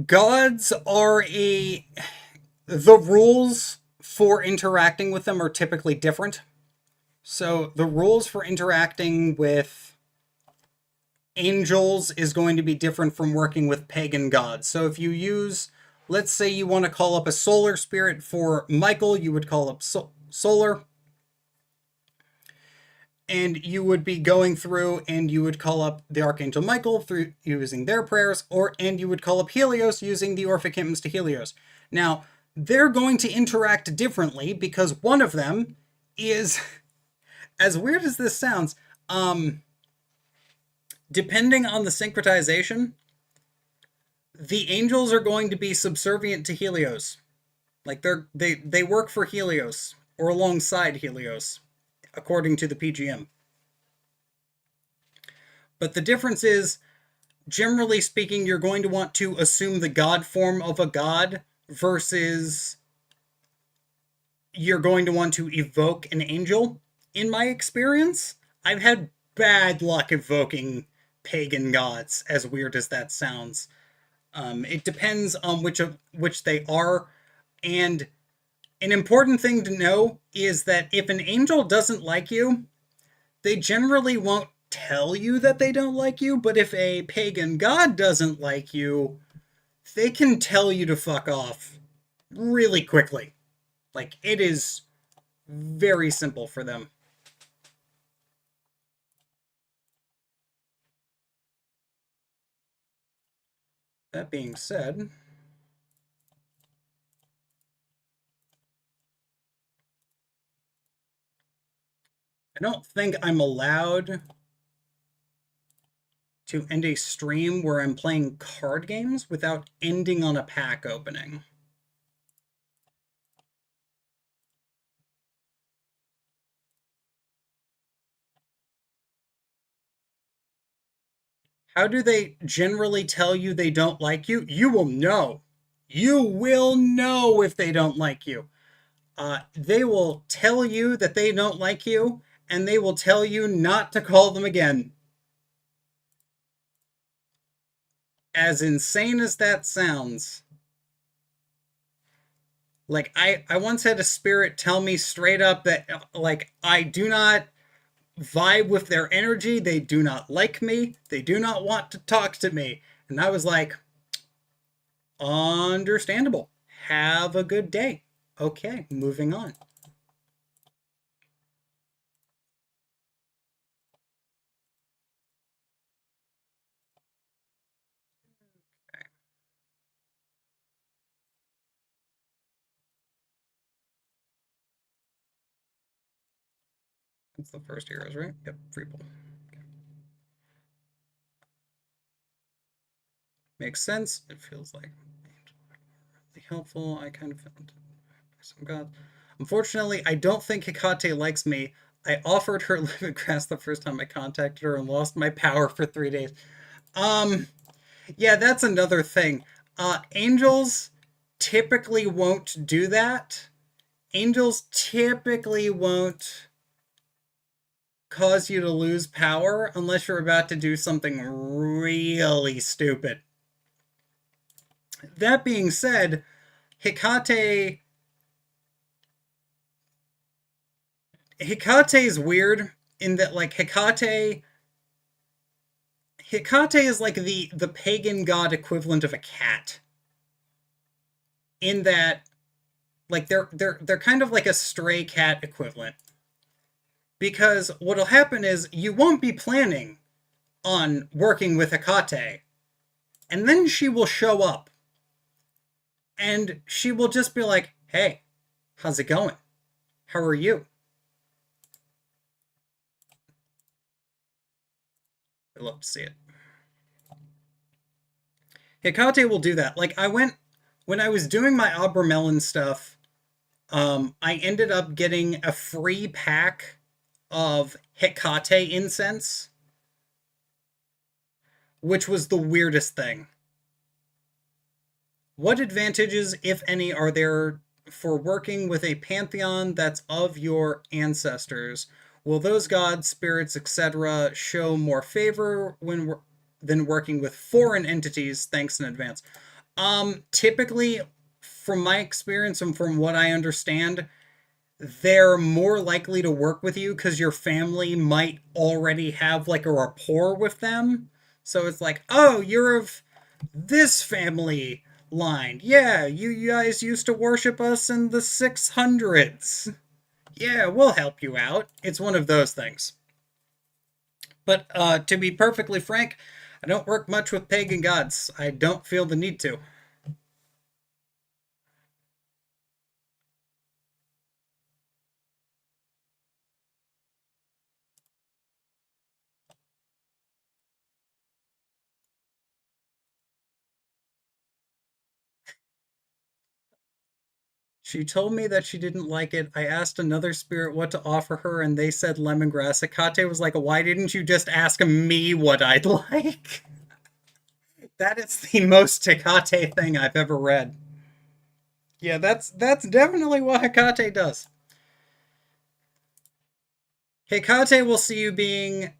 gods are the rules for interacting with them are typically different. So the rules for interacting with angels is going to be different from working with pagan gods. So if you use, let's say you want to call up a solar spirit for Michael, you would call up solar. And you would be going through and you would call up the Archangel Michael through using their prayers, and you would call up Helios using the Orphic hymns to Helios. Now, they're going to interact differently because one of them is, as weird as this sounds, depending on the syncretization, the angels are going to be subservient to Helios. Like they work for Helios or alongside Helios, according to the PGM. But the difference is, generally speaking, you're going to want to assume the god form of a god versus you're going to want to evoke an angel. In my experience, I've had bad luck evoking pagan gods, as weird as that sounds. It depends on which they are, and an important thing to know is that if an angel doesn't like you, they generally won't tell you that they don't like you, but if a pagan god doesn't like you, they can tell you to fuck off really quickly. Like, it is very simple for them. That being said, I don't think I'm allowed to end a stream where I'm playing card games without ending on a pack opening. How do they generally tell you they don't like you? You will know. You will know if they don't like you. They will tell you that they don't like you, and they will tell you not to call them again. As insane as that sounds. Like, I once had a spirit tell me straight up that, like, I do not vibe with their energy. They do not like me. They do not want to talk to me. And I was like, understandable. Have a good day. Okay, moving on. That's the first heroes, right? Yep, free pull. Okay. Makes sense. It feels like really helpful. I kind of found some gods. Unfortunately, I don't think Hecate likes me. I offered her living grass the first time I contacted her and lost my power for 3 days. Yeah, that's another thing. Angels typically won't do that. Angels typically won't cause you to lose power unless you're about to do something really stupid. That being said, Hecate Hecate is weird in that like Hecate is like the pagan god equivalent of a cat. In that like they're kind of like a stray cat equivalent. Because what'll happen is you won't be planning on working with Hecate, and then she will show up and she will just be like, "Hey, how's it going? How are you?" I love to see it. Hecate will do that. Like I went when I was doing my Abramelin stuff, I ended up getting a free pack of Hecate incense, which was the weirdest thing. What advantages, if any, are there for working with a pantheon that's of your ancestors? Will those gods, spirits, etc., show more favor than working with foreign entities? Thanks in advance. Typically, from my experience and from what I understand, they're more likely to work with you because your family might already have like a rapport with them. So it's like, oh, you're of this family line. Yeah, you guys used to worship us in the 600s. Yeah, we'll help you out. It's one of those things. But to be perfectly frank, I don't work much with pagan gods. I don't feel the need to. She told me that she didn't like it. I asked another spirit what to offer her, and they said lemongrass. Hecate was like, why didn't you just ask me what I'd like? That is the most Hecate thing I've ever read. Yeah, that's definitely what Hecate does. Hecate will see you being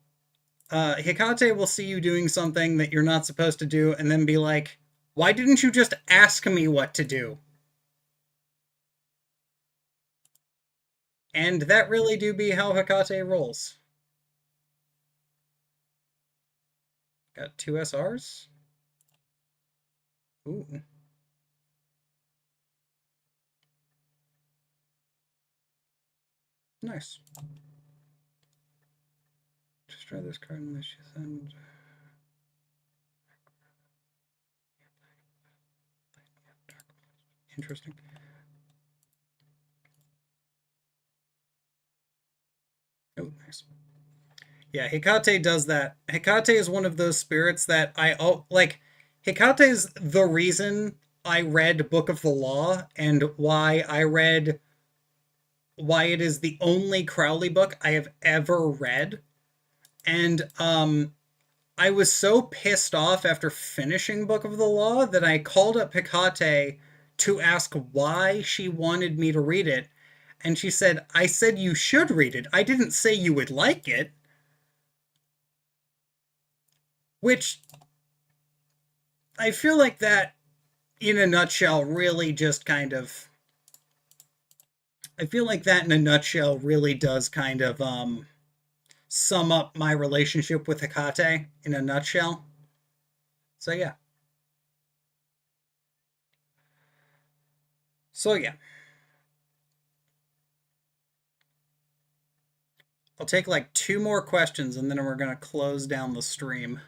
Hecate will see you doing something that you're not supposed to do and then be like, why didn't you just ask me what to do? And that really do be how Hecate rolls. Got two SRs? Ooh. Nice. Just try this card and this you send. Interesting. Oh, nice. Yeah, Hecate does that. Hecate is one of those spirits that like. Hecate is the reason I read Book of the Law and why it is the only Crowley book I have ever read. And I was so pissed off after finishing Book of the Law that I called up Hecate to ask why she wanted me to read it. And she said, I said you should read it. I didn't say you would like it. Which I feel like that, in a nutshell, really just kind of. I feel like that in a nutshell really does kind of sum up my relationship with Hecate in a nutshell. So yeah. So yeah. I'll take like two more questions and then we're going to close down the stream.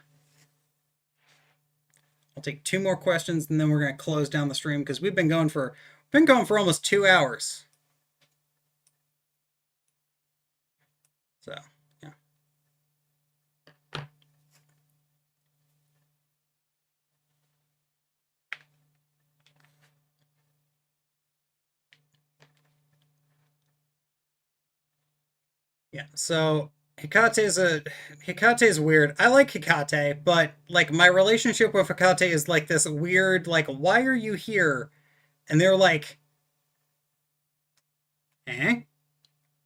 I'll take two more questions and then we're going to close down the stream because we've been going for almost 2 hours. So, yeah. Yeah. So Hecate is weird. I like Hecate, but like my relationship with Hecate is like this weird like why are you here? And they're like, "Eh?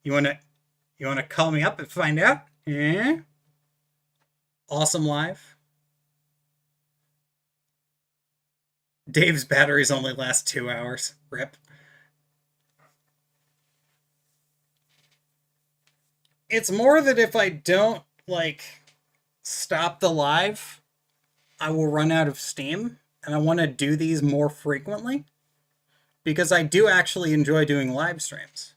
You want to You want to call me up and find out? Yeah? Awesome live. Dave's batteries only last 2 hours. Rip. It's more that if I don't, like, stop the live, I will run out of steam, and I want to do these more frequently, because I do actually enjoy doing live streams.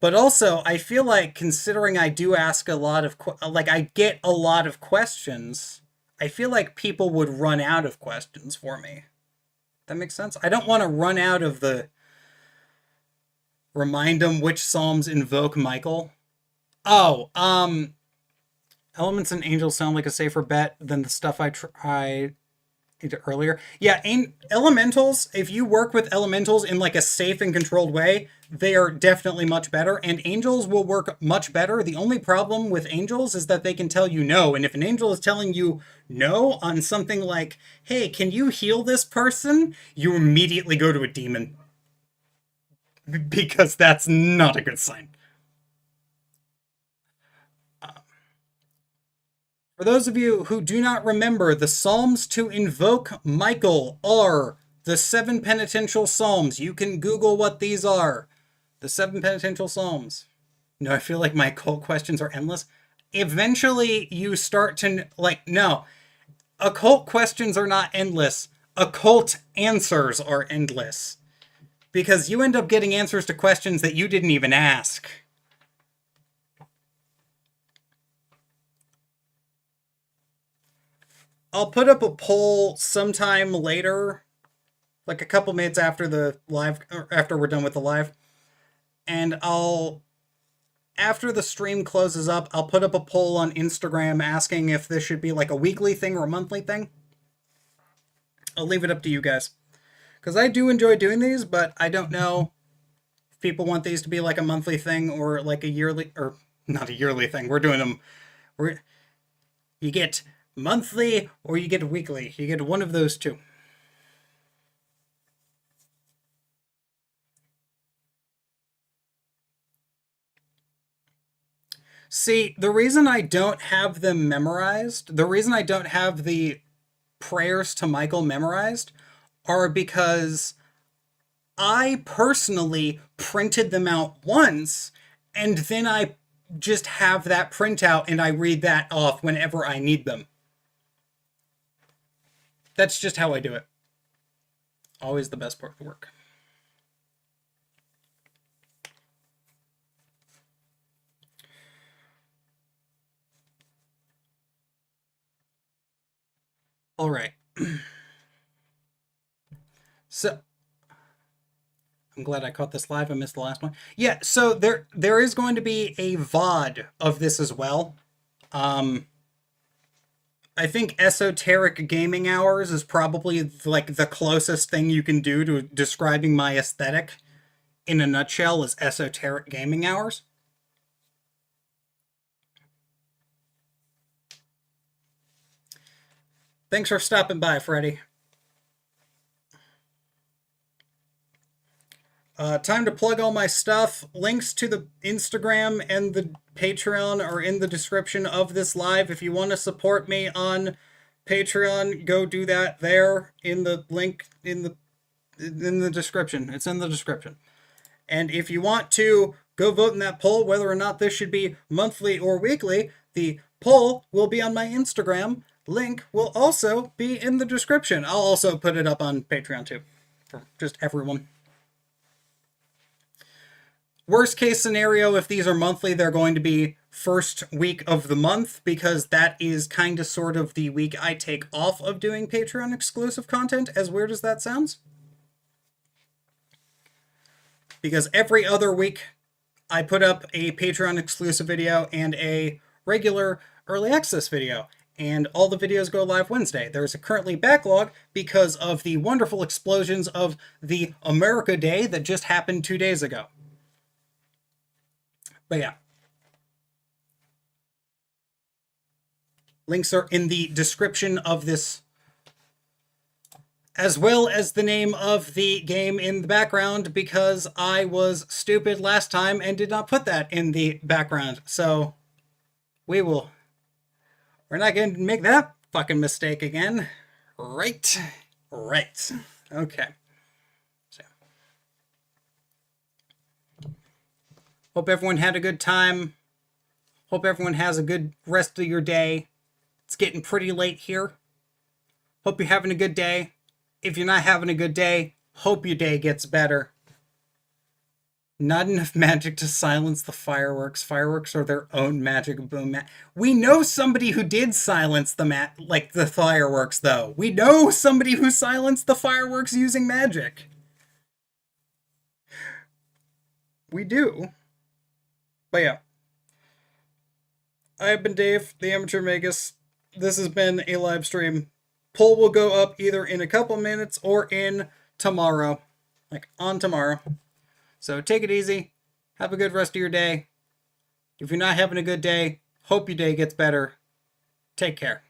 But also, I feel like, considering I do ask a lot of, like, I get a lot of questions, I feel like people would run out of questions for me. That makes sense? I don't want to run out of the remind them which psalms invoke Michael. Oh, elements and angels sound like a safer bet than the stuff I tried earlier. Yeah, elementals, if you work with elementals in like a safe and controlled way, they are definitely much better, and angels will work much better. The only problem with angels is that they can tell you no, and if an angel is telling you no on something like, hey, can you heal this person? You immediately go to a demon. Because that's not a good sign. For those of you who do not remember, the Psalms to invoke Michael are the 7 penitential Psalms. You can Google what these are. The 7 penitential Psalms. No, I feel like my occult questions are endless. Eventually, you start to, like, no. Occult questions are not endless. Occult answers are endless. Because you end up getting answers to questions that you didn't even ask. I'll put up a poll sometime later, like a couple minutes after the live, or after we're done with the live, and after the stream closes up, I'll put up a poll on Instagram asking if this should be like a weekly thing or a monthly thing. I'll leave it up to you guys, because I do enjoy doing these, but I don't know if people want these to be like a monthly thing or like a yearly, or not a yearly thing. We're doing them. You get monthly or you get weekly. You get one of those two. See, the reason I don't have them memorized, the reason I don't have the prayers to Michael memorized, are because I personally printed them out once, and then I just have that printout and I read that off whenever I need them. That's just how I do it. Always the best part of the work. All right. So I'm glad I caught this live. I missed the last one. Yeah, so there is going to be a VOD of this as well. I think esoteric gaming hours is probably like the closest thing you can do to describing my aesthetic in a nutshell is esoteric gaming hours. Thanks for stopping by, Freddie. Time to plug all my stuff. Links to the Instagram and the Patreon are in the description of this live. If you want to support me on Patreon, go do that there in the link in the description. It's in the description. And if you want to go vote in that poll whether or not this should be monthly or weekly, the poll will be on my Instagram. Link will also be in the description. I'll also put it up on Patreon too, for just everyone. Worst case scenario, if these are monthly, they're going to be first week of the month, because that is kind of sort of the week I take off of doing Patreon exclusive content, as weird as that sounds. Because every other week I put up a Patreon exclusive video and a regular early access video, and all the videos go live Wednesday. There's a currently backlog because of the wonderful explosions of the America Day that just happened 2 days ago. But yeah. Links are in the description of this as well as the name of the game in the background, because I was stupid last time and did not put that in the background. So we're not going to make that fucking mistake again. Right. Okay. So, hope everyone had a good time. Hope everyone has a good rest of your day. It's getting pretty late here. Hope you're having a good day. If you're not having a good day, hope your day gets better. Not enough magic to silence the fireworks. Fireworks are their own magic boom. We know somebody who did silence the fireworks, though. We know somebody who silenced the fireworks using magic. We do. But yeah. I have been Dave, the Amateur Magus. This has been a live stream. Poll will go up either in a couple minutes or in tomorrow. Like, on tomorrow. So take it easy. Have a good rest of your day. If you're not having a good day, hope your day gets better. Take care.